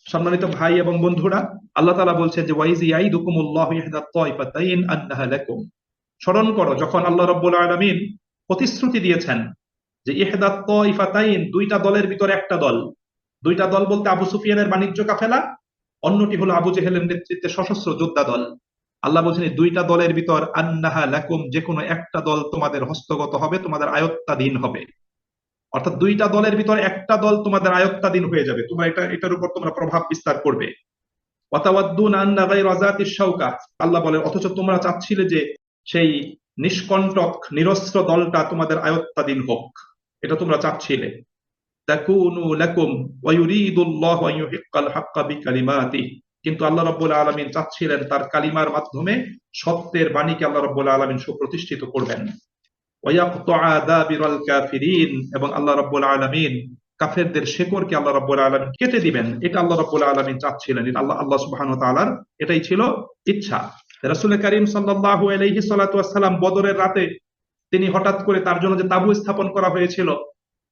সম্মানিত ভাই এবং বন্ধুরা, আল্লাহ তাআলা বলছেন যে ওয়াইজ ইয়াইদুকুমুল্লাহু ইহদা তাইফাতাইন আন্নাহা লাকুম, স্মরণ করো যখন আল্লাহ রাব্বুল আলামিন প্রতিশ্রুতি দিয়েছেন যে ইহদা তাইফাতাইন, দুইটা দলের ভিতরে একটা দল। দুইটা দল বলতে আবু সুফিয়ানের বাণিজ্য কাফেলা, অন্যটি হলো আবু জেহেলের নেতৃত্বে সশস্ত্র যোদ্ধা দল। আল্লাহ বলছেন এই দুইটা দলের ভিতর আন্নাহা লাকুম, যে কোনো একটা দল তোমাদের হস্তগত হবে, তোমাদের আয়ত্তাধীন হবে। অর্থাৎ দুইটা দলের ভিতর একটা দল তোমাদের আয়ত্তাধীন হয়ে যাবে, তোমরা এটার উপর তোমরা প্রভাব বিস্তার করবে। ওয়াতাওয়াদ্দুন আন্না গায়রা যাতিশ শাওকা, আল্লাহ বলেন অথচ তোমরা চাচ্ছিলে যে সেই নিষ্কণ্টক নিরস্ত্র দলটা তোমাদের আয়ত্তাধীন হোক, এটা তোমরা চাচ্ছিলে। তাকুনু লাকুম ওয়া ইউরিদুল্লাহু আন ইউহিক্কাল হাক্কা বিকালিমাতিহি, কিন্তু আল্লাহ রাব্বুল আলামিন চাচ্ছিলেন তার কালিমার মাধ্যমে সত্যের বাণীকে আল্লাহ রাব্বুল আলামিন সুপ্রতিষ্ঠিত করবেন। ওয়া ইয়াকতুআ দাবিরাল কাফিরিন, এবং আল্লাহ রাব্বুল আলামিন কাফেরদের শেকড়কে আল্লাহ রাব্বুল আলামিন কেটে দিবেন, এটা আল্লাহ রাব্বুল আলামিন চাচ্ছিলেন, এটা আল্লাহ সুবহানাহু ওয়া তাআলার এটাই ছিল ইচ্ছা। রাসূল করিম সাল্লাল্লাহু আলাইহি সাল্লাতু ওয়াস সালাম বদরের রাতে তিনি হঠাৎ করে তার জন্য যে তাঁবু স্থাপন করা হয়েছিল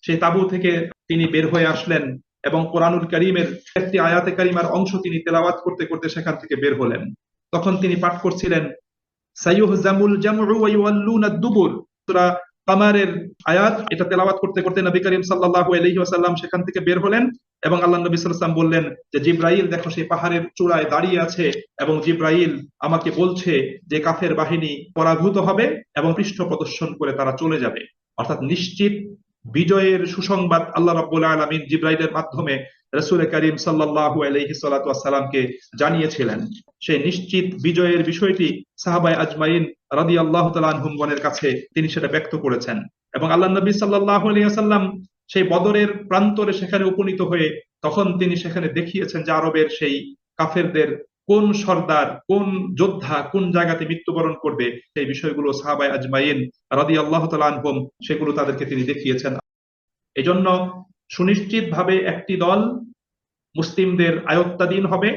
সেই তাঁবু থেকে তিনি বের হয়ে আসলেন এবং কোরআনুল কারীমের একটি আয়াতে কারিমার অংশ তিনি তেলাওয়াত করতে করতে সেখান থেকে বের হলেন। তখন তিনি পাঠ করছিলেন সাইয়ুহজামুল জামউ ওয়া ইউওয়াল্লুনা দুবুর, সূরা কামারের আয়াত। এটা তেলাওয়াত করতে করতে নবী করিম সাল্লাল্লাহু আলাইহি ওয়াসাল্লাম সেখান থেকে বের হলেন এবং আল্লাহ নবী সাল্লাল্লাহু আলাইহি ওয়াসাল্লাম বললেন যে জিবরাইল দেখো সেই পাহাড়ের চূড়ায় দাঁড়িয়ে আছে এবং জিবরাইল আমাকে বলছে যে কাফের বাহিনী পরাভূত হবে এবং পৃষ্ঠ প্রদর্শন করে তারা চলে যাবে। অর্থাৎ নিশ্চিত বিজয়ের সুসংবাদ আল্লাহ রাব্বুল আলামিন জিবরাইলের মাধ্যমে রাসূল করিম সাল্লাল্লাহু আলাইহি সাল্লাতু ওয়াসসালামকে জানিয়েছিলেন। সেই নিশ্চিত বিজয়ের বিষয়টি সাহাবায়ে আজমাইন রাদিয়াল্লাহু তাআলা আনহুম গণের কাছে তিনি সেটা ব্যক্ত করেছেন এবং আল্লাহ নবী সাল্লাল্লাহু আলাইহি ওয়াসাল্লাম সেই বদরের প্রান্তরে সেখানে উপনীত হয়ে তখন তিনি সেখানে দেখিয়েছেন যে আরবের সেই কাফেরদের কোন সর্দার কোন যোদ্ধা কোন জায়গাতে মৃত্যুবরণ করবে, সেই বিষয়গুলো সাহাবায়ে আজমাইন রাদিয়াল্লাহু তাআলা আনহুম সেগুলো তাদেরকে তিনি দেখিয়েছেন। এজন্য সুনিশ্চিতভাবে একটি দল মুসলিমদের আয়ত্তাধীন হবে,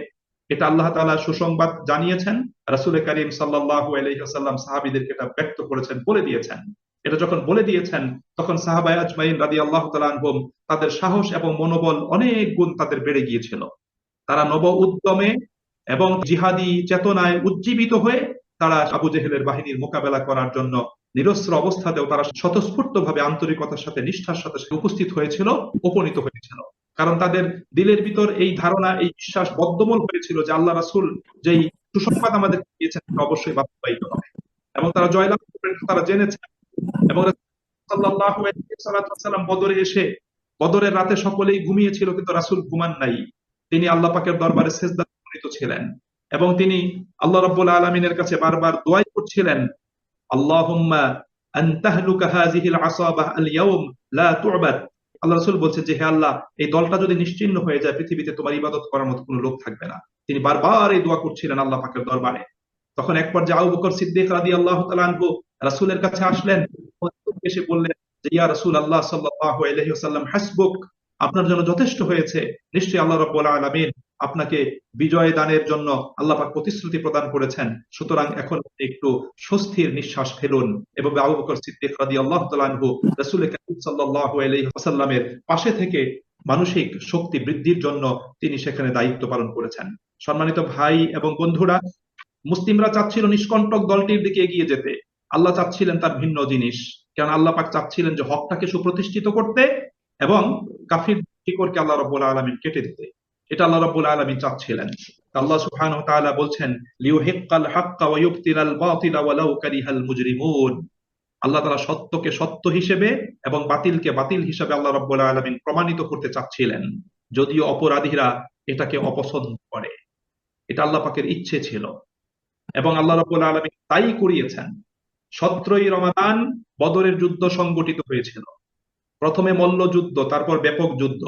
এটা আল্লাহ তাআলা সুসংবাদ জানিয়েছেন। রাসূল করিম সাল্লাল্লাহু আলাইহি ওয়াসাল্লাম সাহাবীদেরকে এটা ব্যক্ত করেছেন, বলে দিয়েছেন। এটা যখন বলে দিয়েছেন তখন সাহাবায়ে আজমাইন রাদিয়াল্লাহু তাআলা আনহুম তাদের সাহস এবং মনোবল অনেক গুণ তাদের বেড়ে গিয়েছিল। তারা নব উদ্যমে এবং জিহাদি চেতনায় উজ্জীবিত হয়ে তারা আবু জেহেলের বাহিনীর মোকাবেলা করার জন্য নিরস্ত্র অবস্থাতেও তারা স্বতঃস্ফূর্তভাবে আন্তরিকতার সাথে নিষ্ঠার সাথে উপস্থিত হয়েছিল, উপনীত হয়েছিল। কারণ তাদের দিলের ভিতর এই ধারণা এই বিশ্বাস বদ্ধমূল হয়েছিল যে আল্লাহ রাসূল যেই সুসংবাদ আমাদের দিয়েছেন সেটা অবশ্যই বাস্তবায়িত হবে এবং তারা জয়লাভ করবেন তারা জেনেছেন। এবং সাল্লাল্লাহু আলাইহি ওয়াসাল্লাম বদরে এসে বদরের রাতে সকলেই ঘুমিয়েছিল কিন্তু রাসূল ঘুমান নাই, তিনি আল্লাহ পাকের দরবারে সিজদায় উপনীত ছিলেন এবং তিনি আল্লাহ রাব্বুল আলামিনের কাছে বারবার দোয়া করছিলেন, আল্লাহুম্মা আন তাহলুকা হাযিহিল আসাবাহ আল ইয়াউম লা তু'বাদ। আল্লাহ রাসূল বলছেন যে হে আল্লাহ এই দলটা যদি নিশ্চিহ্ন হয়ে যায় পৃথিবীতে তোমার ইবাদত করার মতো কোনো লোক থাকবে না। তিনি বারবার এই দোয়া করছিলেন আল্লাহ পাকের দরবারে। তখন এক পর্যায়ে আবু বকর সিদ্দিক রাদিয়াল্লাহু তাআলা আনহু রাসূলের কাছে আসলেন, এসে বললেন যে ইয়া রাসূলুল্লাহ সাল্লাল্লাহু আলাইহি ওয়াসাল্লাম হাসবুক, আপনার জন্য যথেষ্ট হয়েছে, নিশ্চয়ই আল্লাহ রাব্বুল আলামিন আপনাকে বিজয় দানের জন্য আল্লাহ পাক প্রতিশ্রুতি প্রদান করেছেন, সুতরাং এখন একটু স্বস্তির নিঃশ্বাস ফেলুন। এবং আবু বকর সিদ্দিক রাদিয়াল্লাহু তাআলা আনহু রাসূল করিম সাল্লাল্লাহু আলাইহি ওয়াসাল্লামের পাশে থেকে মানসিক শক্তি বৃদ্ধির জন্য তিনি সেখানে দায়িত্ব পালন করেছেন। সম্মানিত ভাই এবং বন্ধুরা, মুসলিমরা চাচ্ছিল নিষ্কণ্টক দলটির দিকে এগিয়ে যেতে, আল্লাহ চাচ্ছিলেন তার ভিন্ন জিনিস। কারণ আল্লাহ পাক চাচ্ছিলেন যে হকটাকে সুপ্রতিষ্ঠিত করতে এবং কাফির শিকড়কে আল্লাহ রাব্বুল আলামিন কেটে দিতে, এটা আল্লাহ রাব্বুল আলামিন চাচ্ছিলেন। আল্লাহ সুবহানাহু ওয়া তাআলা বলছেন লিউহিক্কাল হাক্কা ওয়া ইউবতিলাল বাতিলা ওয়ালাউ কারিহাল মুজরিমুন। আল্লাহ তাআলা সত্যকে সত্য হিসেবে এবং বাতিলকে বাতিল হিসেবে আল্লাহ রাব্বুল আলামিন প্রমাণিত করতে চাচ্ছিলেন, যদিও অপরাধীরা এটাকে অপছন্দ করে। এটা আল্লাহ পাকের ইচ্ছে ছিল এবং আল্লাহ রাব্বুল আলামিন তাই করিয়েছেন। 17ই রমাদান বদরের যুদ্ধ সংগঠিত হয়েছিল। প্রথমে মল্লযুদ্ধ, তারপর ব্যাপক যুদ্ধ।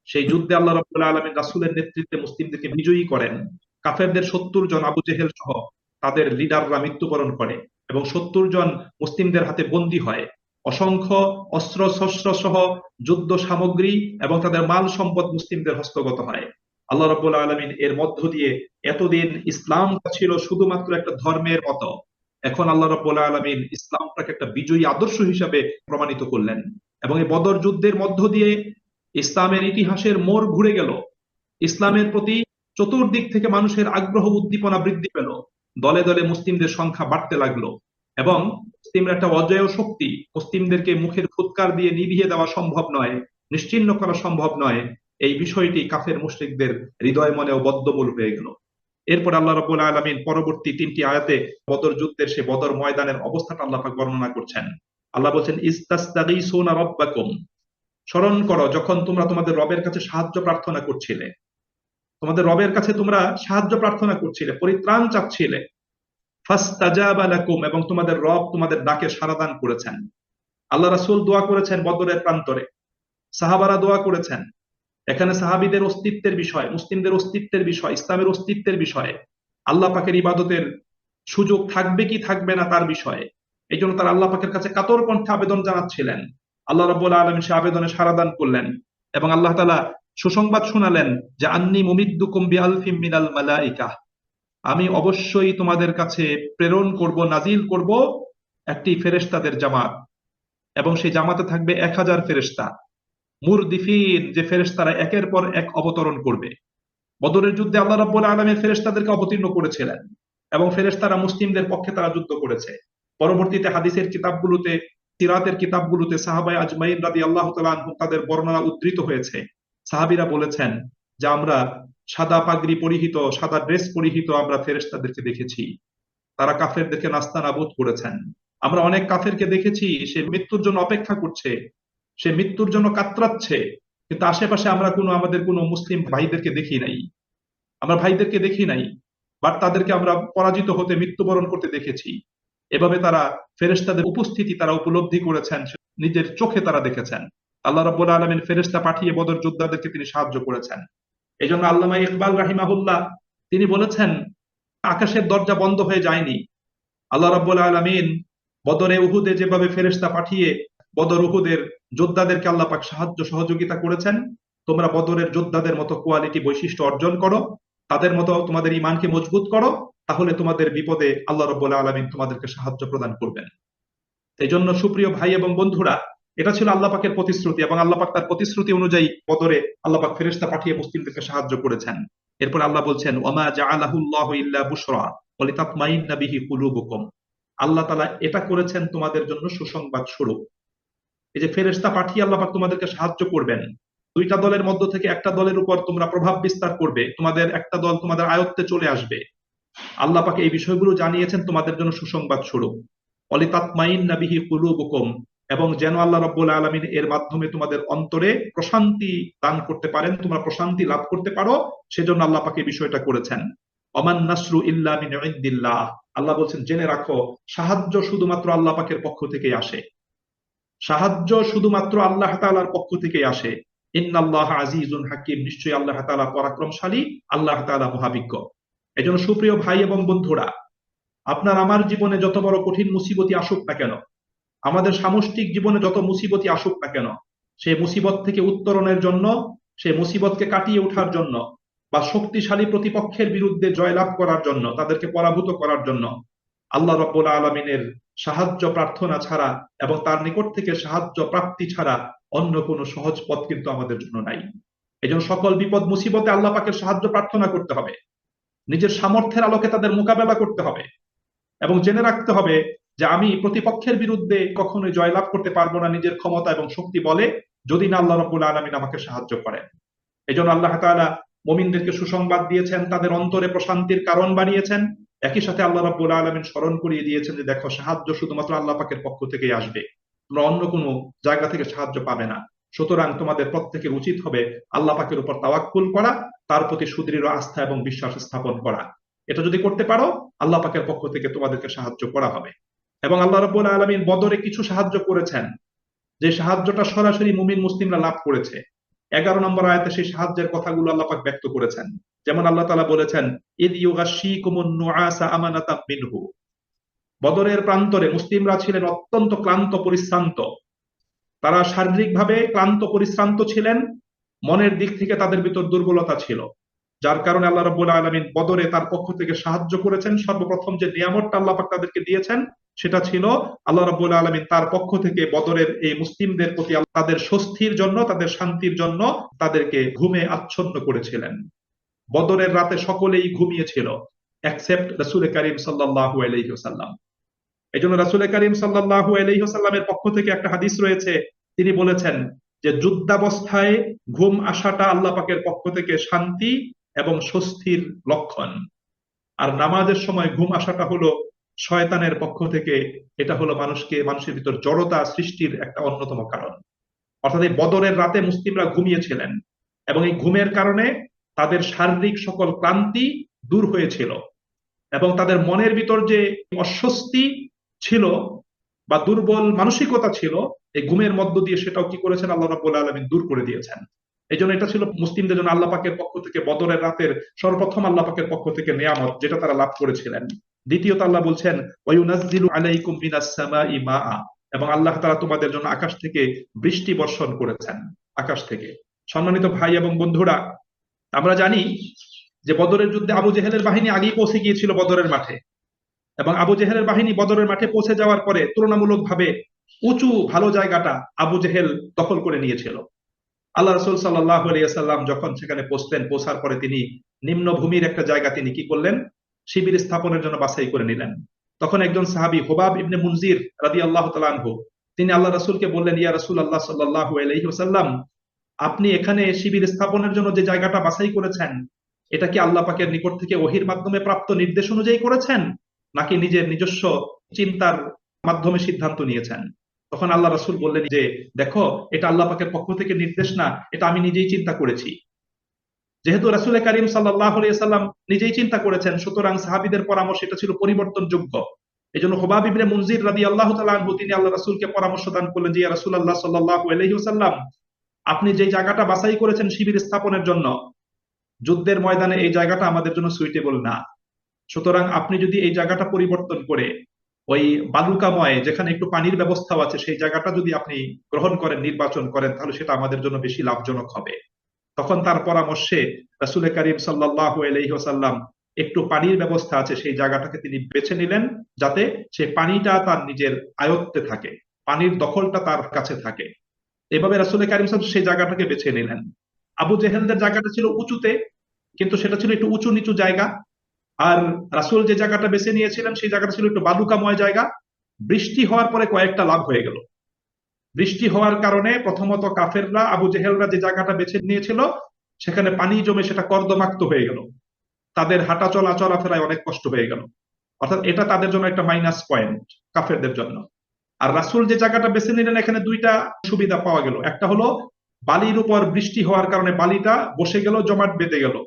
সেই যুদ্ধে আল্লাহ রাব্বুল আলামিন রাসূলের নেতৃত্বে মুসলিমদেরকে বিজয়ী করেন। কাফেরদের 70 জন আবু জেহেল সহ তাদের লিডাররা মৃত্যুবরণ করে এবং 70 জন মুসলিমদের হাতে বন্দী হয়। অসংখ্য অস্ত্র শস্ত্র সহ যুদ্ধ সামগ্রী এবং তাদের মাল সম্পদ মুসলিমদের হস্তগত হয়। আল্লাহ রাব্বুল আলামিন এর মধ্য দিয়ে এতদিন ইসলামটা ছিল শুধুমাত্র একটা ধর্মের মতো, এখন আল্লাহ রাব্বুল আলামিন ইসলামটাকে একটা বিজয়ী আদর্শ হিসাবে প্রমাণিত করলেন এবং এই বদর যুদ্ধের মধ্য দিয়ে ইসলামের ইতিহাসের মোড় ঘুরে গেল। ইসলামের প্রতি চতুর্দিক থেকে মানুষের আগ্রহ উদ্দীপনা বৃদ্ধি পেল, দলে দলে মুসলিমদের সংখ্যা বাড়তে লাগলো এবং মুসলিমরা একটা অজেয় শক্তি। মুসলিমদেরকে মুখের ফুৎকার দিয়ে নিভিয়ে দেওয়া সম্ভব নয়, নিশ্চিহ্ন করা সম্ভব নয়, এই বিষয়টি কাফের মুশরিকদের হৃদয় মনেও বদ্ধমূল হয়ে গেল। এরপর আল্লাহ রাব্বুল আলামিন পরবর্তী 3টি আয়াতে বদর যুদ্ধের সে বদর ময়দানের অবস্থাটা আল্লাহ পাক বর্ণনা করছেন। আল্লাহ বলছেন, ইস্তাস্তাগীসুনা রাব্বাকুম, স্মরণ করো যখন তোমরা তোমাদের রবের কাছে সাহায্য প্রার্থনা করছিলে, তোমাদের রবের কাছে তোমরা সাহায্য প্রার্থনা করছিলে, পরিত্রাণ চাচ্ছিলে। ফাস্তাজাবা লাকুম, এবং তোমাদের রব তোমাদের ডাকে সাড়া দান করেছেন। আল্লাহ রাসূল দোয়া করেছেন বদরের প্রান্তরে, সাহাবারা দোয়া করেছেন। এখানে সাহাবীদের অস্তিত্বের বিষয়, মুসলিমদের অস্তিত্বের বিষয়, ইসলামের অস্তিত্বের বিষয়ে, আল্লাহ পাকের ইবাদতের সুযোগ থাকবে কি থাকবে না তার বিষয়ে, এই জন্য তারা আল্লাহ পাকের কাছে কাতর কণ্ঠে আবেদন জানাচ্ছিলেন। আল্লাহ রাব্বুল আলামিন সে আবেদনে সাড়া দান করলেন এবং আল্লাহ তাআলা সুসংবাদ শোনালেন যে আন্নী মুমিদ্দুকুম বিআলফিম মিনাল মালাইকা, আমি অবশ্যই তোমাদের কাছে প্রেরণ করব, নাজিল করব একটি ফেরেশতাদের জামাত, এবং সেই জামাতে থাকবে 1000 ফেরেশতা। মুরদিফিন, যে ফেরেশতারা একের পর এক অবতরণ করবে। বদরের যুদ্ধে আল্লাহ রাব্বুল আলামিন ফেরেশতাদেরকে অবতীর্ণ করেছিলেন এবং ফেরেশতারা মুসলিমদের পক্ষে তারা যুদ্ধ করেছে। পরবর্তীতে হাদিসের কিতাবগুলোতে, সিরাতের কিতাবগুলোতে সাহাবায়ে আজমাইন রাদিয়াল্লাহু তাআলা আনহুম তাদের বর্ণনা উদ্ধৃত হয়েছে। সাহাবীরা বলেছেন যে আমরা সাদা পাগড়ি পরিহিত, সাদা ড্রেস পরিহিত আমরা ফেরেশতাদেরকে দেখেছি, তারা কাফেরদেরকে নাস্তানাবুদ করেছেন। আমরা অনেক কাফেরকে দেখেছি সে মৃত্যুর জন্য অপেক্ষা করছে, সে মৃত্যুর জন্য কাতরাচ্ছে, কিন্তু আশেপাশে আমরা আমাদের কোনো মুসলিম ভাইদেরকে দেখি নাই, আমরা ভাইদেরকে দেখি নাই, বাট তাদেরকে আমরা পরাজিত হতে, মৃত্যুবরণ করতে দেখেছি। এভাবে তারা ফেরেশতাদের উপস্থিতি তারা উপলব্ধি করেছেন, নিজের চোখে তারা দেখেছেন। আল্লাহ রাব্বুল আলামিন ফেরেশতা পাঠিয়ে বদর যোদ্ধাদেরকে তিনি সাহায্য করেছেন। এই জন্য আল্লামা ইকবাল রাহিমাহুল্লাহ তিনি বলেছেন, আকাশের দরজা বন্ধ হয়ে যায়নি। আল্লাহ রাব্বুল আলামিন বদরে উহুদে যেভাবে ফেরেশতা পাঠিয়ে বদর উহুদের যোদ্ধাদেরকে আল্লাহ পাক সাহায্য সহযোগিতা করেছেন, তোমরা বদরের যোদ্ধাদের মতো কোয়ালিটি বৈশিষ্ট্য অর্জন করো, তাদের মতো তোমাদের ঈমানকে মজবুত করো, তাহলে তোমাদের বিপদে আল্লাহ রাব্বুল আলামিন তোমাদেরকে সাহায্য প্রদান করবেন। এই জন্য সুপ্রিয় ভাই এবং বন্ধুরা, এটা ছিল আল্লাহ পাকের প্রতিশ্রুতি, এবং আল্লাহ পাক তার প্রতিশ্রুতি অনুযায়ী বদরে আল্লাহ পাক ফেরেশতা পাঠিয়ে মুসলিমদেরকে সাহায্য করেছেন। এরপর আল্লাহ বলছেন, ওয়ামা জাআলাহুল্লাহু ইল্লা বুশরা ওয়া লিতাতমাইন্না বিহি কুলুবুকুম, আল্লাহ তাআলা এটা করেছেন তোমাদের জন্য সুসংবাদ স্বরূপ। এই যে ফেরেশতা পাঠিয়ে আল্লাহ পাক তোমাদেরকে সাহায্য করবেন, দুইটা দলের মধ্য থেকে একটা দলের উপর তোমরা প্রভাব বিস্তার করবে, তোমাদের একটা দল তোমাদের আয়ত্তে চলে আসবে, আল্লাহ পাক এই বিষয়গুলো জানিয়েছেন তোমাদের জন্য সুসংবাদ স্বরূপ। ওয়ালিতাতমাইন্না বিহি কুলুবুকুম, এবং যেন আল্লাহ রাব্বুল আলামিন এর মাধ্যমে তোমাদের অন্তরে প্রশান্তি দান করতে পারেন, তোমরা প্রশান্তি লাভ করতে পারো, সেজন্য আল্লাহ পাক এই বিষয়টা করেছেন। ওমান নাসরু ইল্লা মিন ইনদিল্লাহ, আল্লাহ বলছেন জেনে রাখো সাহায্য শুধুমাত্র আল্লাহ পাকের পক্ষ থেকেই আসে, সাহায্য শুধুমাত্র আল্লাহ তাআলার পক্ষ থেকেই আসে। ইন্নাল্লাহ আজিজুন হাকিম, নিশ্চয়ই আল্লাহ তাআলা পরাক্রমশালী, আল্লাহ তাআলা মহাবিজ্ঞ। এজন্য সুপ্রিয় ভাই এবং বন্ধুরা, আপনার আমার জীবনে যত বড় কঠিন মুসিবতই আসুক না কেন, আমাদের সামষ্টিক জীবনে যত মুসিবতই আসুক না কেন, সেই মুসিবত থেকে উত্তরণের জন্য, সেই মুসিবতকে কাটিয়ে ওঠার জন্য, বা শক্তিশালী প্রতিপক্ষের বিরুদ্ধে জয়লাভ করার জন্য, তাদেরকে পরাভূত করার জন্য আল্লাহ রাব্বুল আলামিনের সাহায্য প্রার্থনা ছাড়া এবং তার নিকট থেকে সাহায্য প্রাপ্তি ছাড়া অন্য কোনো সহজ পথ কিন্তু আমাদের জন্য নাই। এজন্য সকল বিপদ মুসিবতে আল্লাহ পাকের সাহায্য প্রার্থনা করতে হবে, নিজের সামর্থ্যের আলোকে তাদের মোকাবেলা করতে হবে, এবং জেনে রাখতে হবে যে আমি প্রতিপক্ষের বিরুদ্ধে কখনোই জয়লাভ করতে পারবো না নিজের ক্ষমতা এবং শক্তি বলে, যদি না আল্লাহ রাব্বুল আলামিন আমাকে সাহায্য করেন। এজন্য আল্লাহ তাআলা মুমিনদেরকে সুসংবাদ দিয়েছেন, তাদের অন্তরে প্রশান্তির কারণ বানিয়েছেন। একই সাথে আল্লাহ রাব্বুল আলামিন স্মরণ করিয়ে দিয়েছেন যে দেখো সাহায্য শুধুমাত্র আল্লাহ পাকের পক্ষ থেকেই আসবে, তোমরা অন্য কোনো জায়গা থেকে সাহায্য পাবে না। সুতরাং তোমাদের প্রত্যেকের উচিত হবে আল্লাহ পাকের উপর তাওয়াক্কুল করা, তার প্রতি সুদৃঢ় আস্থা এবং বিশ্বাস স্থাপন করা। এটা যদি করতে পারো, আল্লাহ পাকের পক্ষ থেকে তোমাদেরকে সাহায্য করা হবে। এবং আল্লাহ রাব্বুল আলামিন বদরে কিছু সাহায্য করেছেন, যে সাহায্যটা সরাসরি মুমিন মুসলিমরা লাভ করেছে। 11 নম্বর আয়াতে সেই সাহায্যের কথাগুলো আল্লাহ পাক ব্যক্ত করেছেন। যেমন আল্লাহ তাআলা বলেছেন, ইদ ইউগাশিকুমুন নুআসা আমানাতাম মিনহু, বদরের প্রান্তরে মুসলিমরা ছিলেন অত্যন্ত ক্লান্ত পরিশ্রান্ত, তারা শারীরিকভাবে ক্লান্ত পরিশ্রান্ত ছিলেন, মনের দিক থেকে তাদের ভিতর দুর্বলতা ছিল, যার কারণে আল্লাহ রাব্বুল আলামিন বদরে তার পক্ষ থেকে সাহায্য করেছেন। সর্বপ্রথম যে নিয়ামতটা আল্লাহ পাক তাদেরকে দিয়েছেন সেটা ছিল আল্লাহ রাব্বুল আলামিন তার পক্ষ থেকে বদরের এই মুসলিমদের প্রতি তাদের স্বস্তির জন্য, তাদের শান্তির জন্য তাদেরকে ঘুমে আচ্ছন্ন করেছিলেন। বদরের রাতে সকলেই ঘুমিয়েছিল এক্সেপ্ট রাসূল করিম সাল্লাল্লাহু আলাইহি ওয়াসাল্লাম। এজন্য রাসূল করিম সাল্লাল্লাহু আলাইহি ওয়াসাল্লামের পক্ষ থেকে একটা হাদিস রয়েছে, তিনি বলেছেন যে যুদ্ধাবস্থায় ঘুম আসাটা আল্লাহ পাকের পক্ষ থেকে শান্তি এবং স্বস্তির লক্ষণ। আর নামাজের সময় ঘুম আসাটা হলো শয়তানের পক্ষ থেকে, এটা হলো মানুষের ভিতর জড়তা সৃষ্টির একটা অন্যতম কারণ। অর্থাৎ এই বদরের রাতে মুসলিমরা ঘুমিয়েছিলেন এবং এই ঘুমের কারণে তাদের শারীরিক সকল ক্লান্তি দূর হয়েছিল এবং তাদের মনের ভিতর যে অস্বস্তি ছিল বা দুর্বল মানসিকতা ছিল, এই ঘুমের মধ্য দিয়ে সেটাও কি করেছেন, আল্লাহ রাব্বুল আলামিন দূর করে দিয়েছেন। এই জন্য এটা ছিল মুসলিমদের জন্য আল্লাহ পাকের পক্ষ থেকে বদরের রাতের সর্বপ্রথম আল্লাহ পাকের পক্ষ থেকে নেয়ামত, যেটা তারা লাভ করেছিলেন। দ্বিতীয়ত আল্লাহ বলছেন ওয়ায়ুনাজ্জিলু আলাইকুম মিনাস সামাই মাআ, এবং আল্লাহ তাআলা তোমাদের জন্য আকাশ থেকে বৃষ্টি বর্ষণ করেছেন, আকাশ থেকে। সম্মানিত ভাই এবং বন্ধুরা, আমরা জানি যে বদরের যুদ্ধে আবু জেহেলের বাহিনী আগেই পৌঁছে গিয়েছিল বদরের মাঠে, এবং আবু জেহেলের বাহিনী বদরের মাঠে পৌঁছে যাওয়ার পরে তুলনামূলকভাবে উঁচু ভালো জায়গাটা আবু জেহেল দখল করে নিয়েছিল। আল্লাহ রাসূল সাল্লাল্লাহু আলাইহি ওয়াসাল্লাম যখন সেখানে পৌঁছলেন, পৌঁছার পরে তিনি নিম্নভূমির একটা জায়গা তিনি কি করলেন, শিবির স্থাপনের জন্য বাছাই করে নিলেন। তখন একজন সাহাবী হুবাব ইবনে মুনজির রাদিয়াল্লাহু তাআলা আনহু, তিনি আল্লাহ রাসূলকে বললেন, ইয়া রাসূলুল্লাহ সাল্লাল্লাহু আলাইহি ওয়াসাল্লাম, আপনি এখানে শিবির স্থাপনের জন্য যে জায়গাটা বাছাই করেছেন, এটা কি আল্লাহ পাকের নিকট থেকে ওহীর মাধ্যমে প্রাপ্ত নির্দেশ অনুযায়ী করেছেন, নাকি নিজের নিজস্ব চিন্তার মাধ্যমে সিদ্ধান্ত নিয়েছেন? তখন আল্লাহ রাসূল বললেন যে, দেখো, এটা আল্লাহ পাকের পক্ষ থেকে নির্দেশ না, এটা আমি নিজেই চিন্তা করেছি। যেহেতু রাসূল করিম সাল্লাল্লাহু আলাইহি সাল্লাম নিজেই চিন্তা করেছেন, সুতরাং সাহাবীদের পরামর্শ এটা ছিল পরিবর্তনযোগ্য। এজন্য হুবাব ইবনে মুনজির রাদিয়াল্লাহু তাআলা আনহু তিনি আল্লাহ রাসূলকে পরামর্শ দান করলেন যে, ইয়া রাসূলুল্লাহ সাল্লাল্লাহু আলাইহি ওয়াসাল্লাম, আপনি যে জায়গাটা বাছাই করেছেন শিবির স্থাপনের জন্য, যুদ্ধের ময়দানে এই জায়গাটা আমাদের জন্য সুইটেবল না। সুতরাং আপনি যদি এই জায়গাটা পরিবর্তন করে ওই বালুকাময় যেখানে একটু পানির ব্যবস্থাও আছে সেই জায়গাটা যদি আপনি গ্রহণ করেন, নির্বাচন করেন, তাহলে সেটা আমাদের জন্য বেশি লাভজনক হবে। তখন তার পরামর্শে রাসূল করিম সাল্লাল্লাহু আলাইহি ওয়াসাল্লাম একটু পানির ব্যবস্থা আছে সেই জায়গাটাকে তিনি বেছে নিলেন, যাতে সেই পানিটা তার নিজের আয়ত্তে থাকে, পানির দখলটা তার কাছে থাকে। এভাবে রাসূল করিম সাল্লাল্লাহু সেই জায়গাটাকে বেছে নিলেন। আবু জেহেলদের জায়গাটা ছিল উঁচুতে, কিন্তু সেটা ছিল একটু উঁচু নিচু জায়গা। আর রাসূল যে জায়গাটা বেছে নিয়েছিলেন সেই জায়গাটা ছিল একটু বালুকাময় জায়গা। বৃষ্টি হওয়ার পরে কয়েকটা লাভ হয়ে গেল। বৃষ্টি হওয়ার কারণে প্রথমত কাফেররা, আবু জেহেলরা যে জায়গাটা বেছে নিয়েছিল সেখানে পানি জমে সেটা কর্দমাক্ত হয়ে গেল, তাদের হাঁটা চলা চলাফেরায় অনেক কষ্ট হয়ে গেল। অর্থাৎ এটা তাদের জন্য একটা মাইনাস পয়েন্ট কাফেরদের জন্য। আর রাসূল যে জায়গাটা বেছে নিলেন, এখানে দুইটা সুবিধা পাওয়া গেল। একটা হলো বালির উপর বৃষ্টি হওয়ার কারণে বালিটা বসে গেল, জমাট বেঁধে গেল।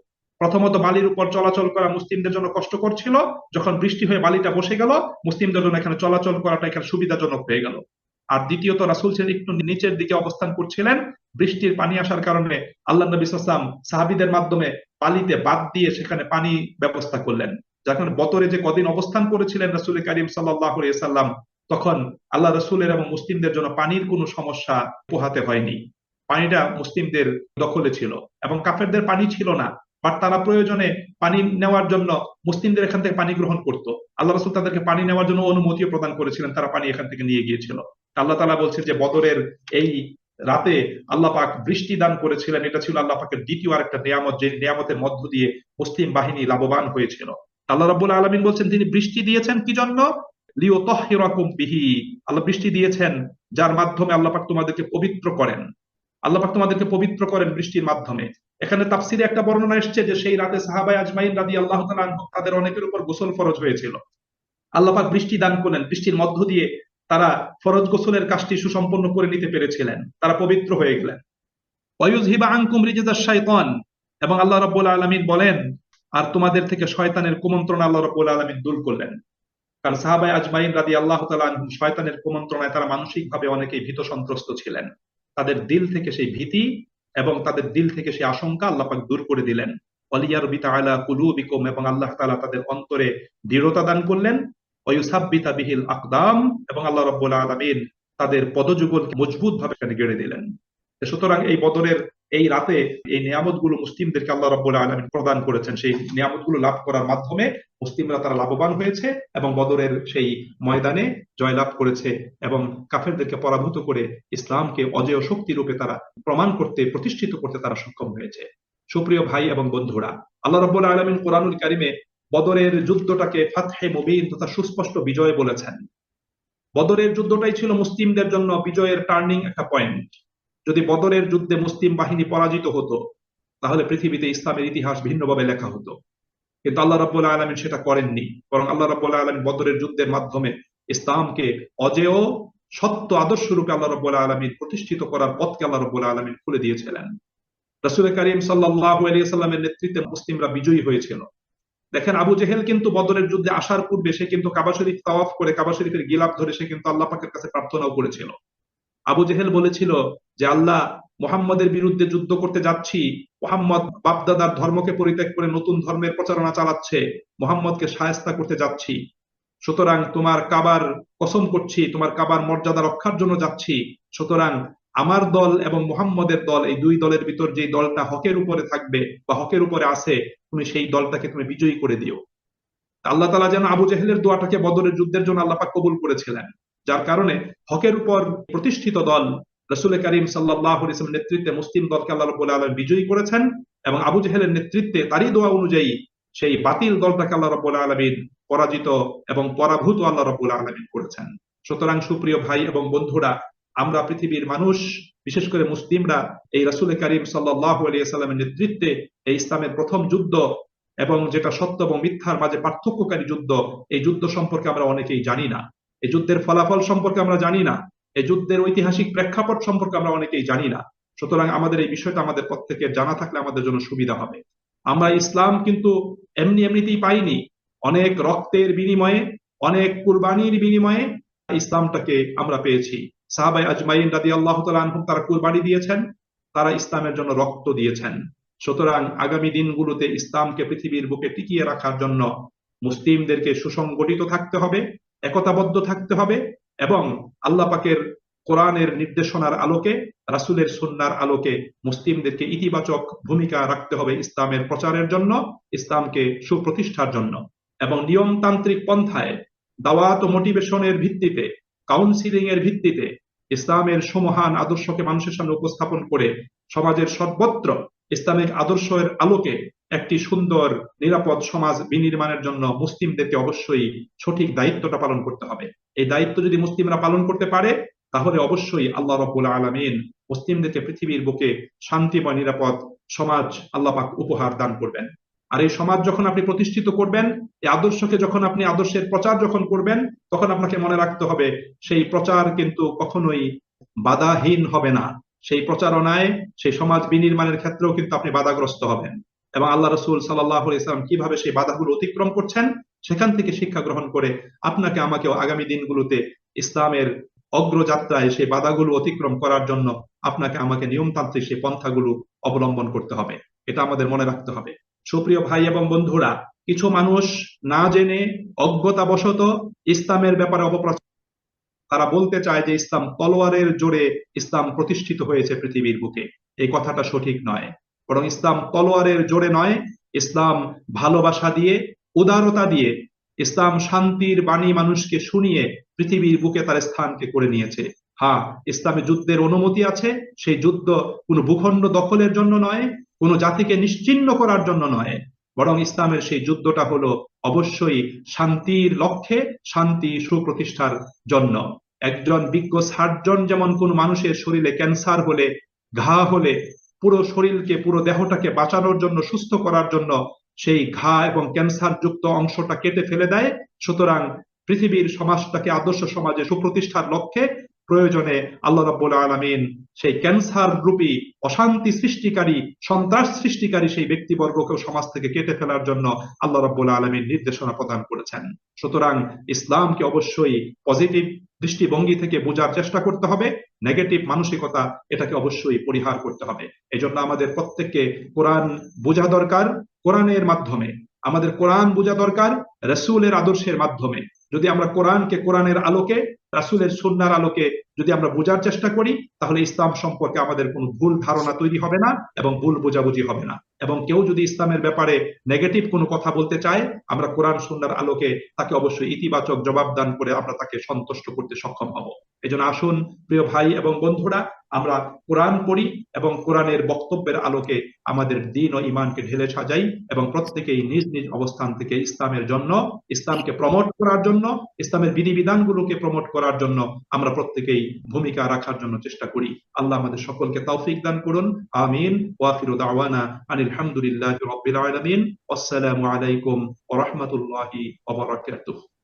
প্রথমত বালির উপর চলাচল করা মুসলিমদের জন্য কষ্টকর ছিল, যখন বৃষ্টি হয়ে বালিটা বসে গেল মুসলিমদের জন্য এখানে চলাচল করাটা এখানে সুবিধাজনক হয়ে গেল। আর দ্বিতীয়ত রাসূল ছিলেন একটু নিচের দিকে অবস্থান করছিলেন, বৃষ্টির পানি আসার কারণে আল্লাহ নবী সাল্লাল্লাহু আলাইহি ওয়াসাল্লাম সাহাবীদের মাধ্যমে বালিতে বাঁধ দিয়ে সেখানে পানি ব্যবস্থা করলেন। যখন বদরে যে কদিন অবস্থান করেছিলেন রাসূল করিম সাল্লাল্লাহু আলাইহি ওয়াসাল্লাম, তখন আল্লাহ রাসূলের এবং মুসলিমদের জন্য পানির কোনো সমস্যা পোহাতে হয়নি। পানিটা মুসলিমদের দখলে ছিল এবং কাফেরদের পানি ছিল না, বাট তারা প্রয়োজনে পানি নেওয়ার জন্য মুসলিমদের এখান থেকে পানি গ্রহণ করত। আল্লাহ রাসূল তাদেরকে পানি নেওয়ার জন্য অনুমতিও প্রদান করেছিলেন, তারা পানি এখান থেকে নিয়ে গিয়েছিল। আল্লাহ তাআলা বলছেন যে বদরের এই রাতে আল্লাহ পাক বৃষ্টি দান করেছিলেন, এটা ছিল আল্লাহ পাকের দ্বিতীয় আরেকটা নিয়ামত, যে নিয়ামতের মধ্য দিয়ে মুসলিম বাহিনী লাভবান হয়েছিল। আল্লাহ রাব্বুল আলামিন বলছেন তিনি বৃষ্টি দিয়েছেন কি জন্য, লিইউতাহহিরাকুম বিহি, আল্লাহ বৃষ্টি দিয়েছেন যার মাধ্যমে আল্লাহ পাক তোমাদেরকে পবিত্র করেন। আল্লাহ পাক তোমাদেরকে পবিত্র করেন বৃষ্টির মাধ্যমে। এখানে তাফসিরে একটা বর্ণনা এসেছে যে সেই রাতে সাহাবায়ে আজমাইন রাদিয়াল্লাহু তাআলা আনহুম তাদের অনেকের উপর গোসল ফরজ হয়েছিল। আল্লাহ পাক বৃষ্টি দান করলেন, বৃষ্টির মধ্য দিয়ে তারা ফরজ গোসলের কাজটি সুসম্পন্ন করে নিতে পেরেছিলেন, তারা পবিত্র হয়ে গেলেন। ওয়ায়ুযহিবা আনকুম রিজজাশ শাইতান, এবং আল্লাহ রাব্বুল আলামিন বলেন আর তোমাদের থেকে শয়তানের কুমন্ত্রণা আল্লাহ রাব্বুল আলামিন দূর করলেন। কারণ সাহাবায়ে আজমাইন রাদিয়াল্লাহু তাআলা আনহুম শয়তানের কুমন্ত্রণায় তারা মানসিকভাবে অনেকেই ভীত সন্ত্রস্ত ছিলেন। তাদের দিল থেকে সেই ভীতি এবং তাদের দিল থেকে সেই আশঙ্কা আল্লাহ পাক দূর করে দিলেন। ওয়ালিয়ারবিতা আলা কুলুবিকুম, এবং আল্লাহ তাআলা তাদের অন্তরে দৃঢ়তা দান করলেন। ওয়ায়ুসাব্বিতা বিহিল আকদাম, এবং আল্লাহ রাব্বুল আলামিন তাদের পদযুগলকে মজবুত ভাবে এখানে গেড়ে দিলেন। সুতরাং এই বদরের এই রাতে এই নিয়ামতগুলো মুসলিমদেরকে আল্লাহ রাব্বুল আলামিন প্রদান করেছেন। সেই নিয়ামতগুলো লাভ করার মাধ্যমে মুসলিমরা তারা লাভবান হয়েছে এবং বদরের সেই ময়দানে জয়লাভ করেছে এবং কাফেরদেরকে পরাভূত করে ইসলামকে অজেয় শক্তি রূপে তারা প্রমাণ করতে, প্রতিষ্ঠিত করতে তারা সক্ষম হয়েছে। সুপ্রিয় ভাই এবং বন্ধুরা, আল্লাহ রাব্বুল আলামিন কোরআনুল কারিমে বদরের যুদ্ধটাকে ফাতহে মুবিন তথা সুস্পষ্ট বিজয় বলেছেন। বদরের যুদ্ধটাই ছিল মুসলিমদের জন্য বিজয়ের টার্নিং একটা পয়েন্ট। যদি বদরের যুদ্ধে মুসলিম বাহিনী পরাজিত হতো, তাহলে পৃথিবীতে ইসলামের ইতিহাস ভিন্নভাবে লেখা হতো। কিন্তু আল্লাহ রাব্বুল আলামিন সেটা করেননি, বরং আল্লাহ রাব্বুল আলামিন বদরের যুদ্ধের মাধ্যমে ইসলামকে অজেয় সত্য আদর্শ রূপে আল্লাহ রাব্বুল আলামিন প্রতিষ্ঠিত করার পথকে আল্লাহ রাব্বুল আলামিন খুলে দিয়েছিলেন। রাসূল করিম সাল্লাল্লাহু আলাইহি সাল্লামের নেতৃত্বে মুসলিমরা বিজয়ী হয়েছিল। দেখেন, আবু জেহেল কিন্তু বদরের যুদ্ধে আসার পূর্বে সে কিন্তু কাবা শরীফ তাওয়াফ করে কাবা শরীফের গিলাফ ধরে সে কিন্তু আল্লাহ পাকের কাছে প্রার্থনাও করেছিল। আবু জেহেল বলেছিল যে আল্লাহ, মুহাম্মদের বিরুদ্ধে যুদ্ধ করতে যাচ্ছি, মুহাম্মদ বাপদাদার ধর্মকে পরিত্যাগ করে নতুন ধর্মের প্রচারণা চালাচ্ছে, মুহাম্মদকে শায়েস্তা করতে যাচ্ছি, সুতরাং তোমার কাবার কসম করছি, তোমার কাবার মর্যাদা রক্ষার জন্য যাচ্ছি, সুতরাং আমার দল এবং মুহাম্মদের দল, এই দুই দলের ভিতর যে দলটা হকের উপরে থাকবে বা হকের উপরে আছে, তুমি সেই দলটাকে তুমি বিজয়ী করে দিও। আল্লাহ তাআলা যেন আবু জেহেলের দোয়াটাকে বদরের যুদ্ধের জন্য আল্লাহ পাক কবুল করেছিলেন, যার কারণে হকের উপর প্রতিষ্ঠিত দল রাসূল করিম সাল্লাল্লাহু আলাইহি ওয়াসাল্লামের নেতৃত্বে মুসলিম দলকে আল্লাহ রাব্বুল আলামিন বিজয়ী করেছেন, এবং আবু জেহেলের নেতৃত্বে তারই দোয়া অনুযায়ী সেই বাতিল দলটাকে আল্লাহ রাব্বুল আলামিন পরাজিত এবং পরাভূত আল্লাহ রাব্বুল আলামিন করেছেন। সুতরাং সুপ্রিয় ভাই এবং বন্ধুরা, আমরা পৃথিবীর মানুষ, বিশেষ করে মুসলিমরা, এই রাসূল করিম সাল্লাল্লাহু আলাইহি ওয়াসাল্লামের নেতৃত্বে এই ইসলামের প্রথম যুদ্ধ এবং যেটা সত্য এবং মিথ্যার মাঝে পার্থক্যকারী যুদ্ধ, এই যুদ্ধ সম্পর্কে আমরা অনেকেই জানি না। এই যুদ্ধের ফলাফল সম্পর্কে আমরা জানি না। এই যুদ্ধের ঐতিহাসিক প্রেক্ষাপট সম্পর্কে আমরা অনেকেই জানি না। সুতরাং আমাদের এই বিষয়টা আমাদের প্রত্যেকের জানা থাকলে আমাদের জন্য সুবিধা হবে। আমরা ইসলাম কিন্তু এমনি এমনিতেই পাইনি, অনেক রক্তের বিনিময়ে, অনেক কুরবানির বিনিময়ে ইসলামটাকে আমরা পেয়েছি। সাহাবায়ে আজমাইন রাদিয়াল্লাহু তাআলা আনহুম তারা কুরবানি দিয়েছেন, তারা ইসলামের জন্য রক্ত দিয়েছেন। সুতরাং আগামী দিনগুলোতে ইসলামকে পৃথিবীর বুকে টিকিয়ে রাখার জন্য মুসলিমদেরকে সুসংগঠিত থাকতে হবে, একতাবদ্ধ থাকতে হবে, এবং আল্লাহ পাকের কোরআনের নির্দেশনার আলোকে, রাসূলের সুন্নাহর আলোকে মুসলিমদেরকে ইতিবাচক ভূমিকা রাখতে হবে ইসলামের প্রচারের জন্য, ইসলামকে সুপ্রতিষ্ঠার জন্য, এবং নিয়মতান্ত্রিক পন্থায় দাওয়াত ও মোটিভেশনের ভিত্তিতে, কাউন্সিলিং এর ভিত্তিতে ইসলামের সমহান আদর্শকে মানুষের সামনে উপস্থাপন করে সমাজের সর্বত্র ইসলামিক আদর্শের আলোকে একটি সুন্দর নিরাপদ সমাজ বিনির্মাণের জন্য মুসলিমদেরকে অবশ্যই সঠিক দায়িত্বটা পালন করতে হবে। এই দায়িত্ব যদি মুসলিমরা পালন করতে পারে, তাহলে অবশ্যই আল্লাহ রাব্বুল আলামিন মুসলিমদেরকে পৃথিবীর বুকে শান্তিময় নিরাপদ সমাজ আল্লাহ পাক উপহার দান করবেন। আর এই সমাজ যখন আপনি প্রতিষ্ঠিত করবেন, এই আদর্শকে যখন আপনি আদর্শের প্রচার যখন করবেন, তখন আপনাকে মনে রাখতে হবে সেই প্রচার কিন্তু কখনোই বাধাহীন হবে না। সেই প্রচারণায়, সেই সমাজ বিনির্মাণের ক্ষেত্রেও কিন্তু আপনি বাধাগ্রস্ত হবেন, এবং আল্লাহ রাসূল সাল্লাল্লাহু আলাইহি ওয়াসাল্লাম কিভাবে সেই বাধাগুলো অতিক্রম করছেন সেখান থেকে শিক্ষা গ্রহণ করে আপনাকে আমাকেও আগামী দিনগুলোতে ইসলামের অগ্রযাত্রায় সেই বাধাগুলো অতিক্রম করার জন্য আপনাকে আমাকে নিয়মতান্ত্রিক সেই পন্থাগুলো অবলম্বন করতে হবে। এটা আমাদের মনে রাখতে হবে। সুপ্রিয় ভাই এবং বন্ধুরা, কিছু মানুষ না জেনে অজ্ঞতাবশত ইসলামের ব্যাপারে অপপ্রচার, তারা বলতে চায় যে ইসলাম তলোয়ারের জোরে ইসলাম প্রতিষ্ঠিত হয়েছে পৃথিবীর বুকে। এই কথাটা সঠিক নয়, বরং ইসলাম তলোয়ারের জোরে নয়, ইসলাম ভালোবাসা দিয়ে, উদারতা দিয়ে, ইসলাম শান্তির বাণী মানুষকে শুনিয়ে পৃথিবীর বুকে তার স্থানকে করে নিয়েছে। হ্যাঁ, ইসলামে যুদ্ধের অনুমতি আছে, সেই যুদ্ধ কোনো ভূখণ্ড দখলের জন্য নয়, কোনো জাতিকে নিশ্চিহ্ন করার জন্য নয়, বরং ইসলামের সেই যুদ্ধটা হলো অবশ্যই শান্তির লক্ষ্যে, শান্তি সুপ্রতিষ্ঠার জন্য। একজন বিজ্ঞ সার্জন যেমন কোন মানুষের শরীরে ক্যান্সার হলে, ঘা হলে, পুরো শরীরকে, পুরো দেহটাকে বাঁচানোর জন্য, সুস্থ করার জন্য সেই ঘা এবং ক্যান্সার যুক্ত অংশটা কেটে ফেলে দেয়, সুতরাং পৃথিবীর সমাজটাকে আদর্শ সমাজে সুপ্রতিষ্ঠার লক্ষ্যে প্রয়োজনে আল্লাহ রাব্বুল আলামিন সেই ক্যান্সার রূপী অশান্তি সৃষ্টিকারী, সন্ত্রাস সৃষ্টিকারী সেই ব্যক্তিবর্গকেও সমাজ থেকে কেটে ফেলার জন্য আল্লাহ রাব্বুল আলামিন নির্দেশনা প্রদান করেছেন। সুতরাং ইসলামকে অবশ্যই পজিটিভ দৃষ্টিভঙ্গি থেকে বোঝার চেষ্টা করতে হবে, নেগেটিভ মানসিকতা এটাকে অবশ্যই পরিহার করতে হবে। এজন্য আমাদের প্রত্যেককে কোরআন বোঝা দরকার, কোরআনের মাধ্যমে আমাদের কোরআন বোঝা দরকার, রাসূলের আদর্শের মাধ্যমে। যদি আমরা কোরআনকে কোরআনের আলোকে, রাসূলের সুন্নাহর আলোকে যদি আমরা বোঝার চেষ্টা করি, তাহলে ইসলাম সম্পর্কে আমাদের কোনো ভুল ধারণা তৈরি হবে না এবং ভুল বোঝাবুঝি হবে না। এবং কেউ যদি ইসলামের ব্যাপারে নেগেটিভ কোনো কথা বলতে চায়, আমরা কোরআন সুন্নাহর আলোকে তাকে অবশ্যই ইতিবাচক জবাব দান করে আমরা তাকে সন্তুষ্ট করতে সক্ষম হব। এজন্য আসুন প্রিয় ভাই এবং বন্ধুরা, আমরা কোরআন পড়ি এবং কোরআনের বক্তব্যের আলোকে আমাদের দ্বীন ও ঈমানকে ঢেলে সাজাই এবং প্রত্যেকেই নিজ নিজ অবস্থান থেকে ইসলামের জন্য, ইসলামকে প্রমোট করার জন্য, ইসলামের বিধিবিধানগুলোকে প্রমোট করার জন্য আমরা প্রত্যেকেই ভূমিকা রাখার জন্য চেষ্টা করি। আল্লাহ আমাদের সকলকে তৌফিক দান করুন। আমিন। ওয়া আখিরু দাওয়ানা আনিল হামদুলিল্লাহি রাব্বিল আলামিন। আসসালামু আলাইকুম ওয়া রাহমাতুল্লাহি ওয়া বারাকাতুহু।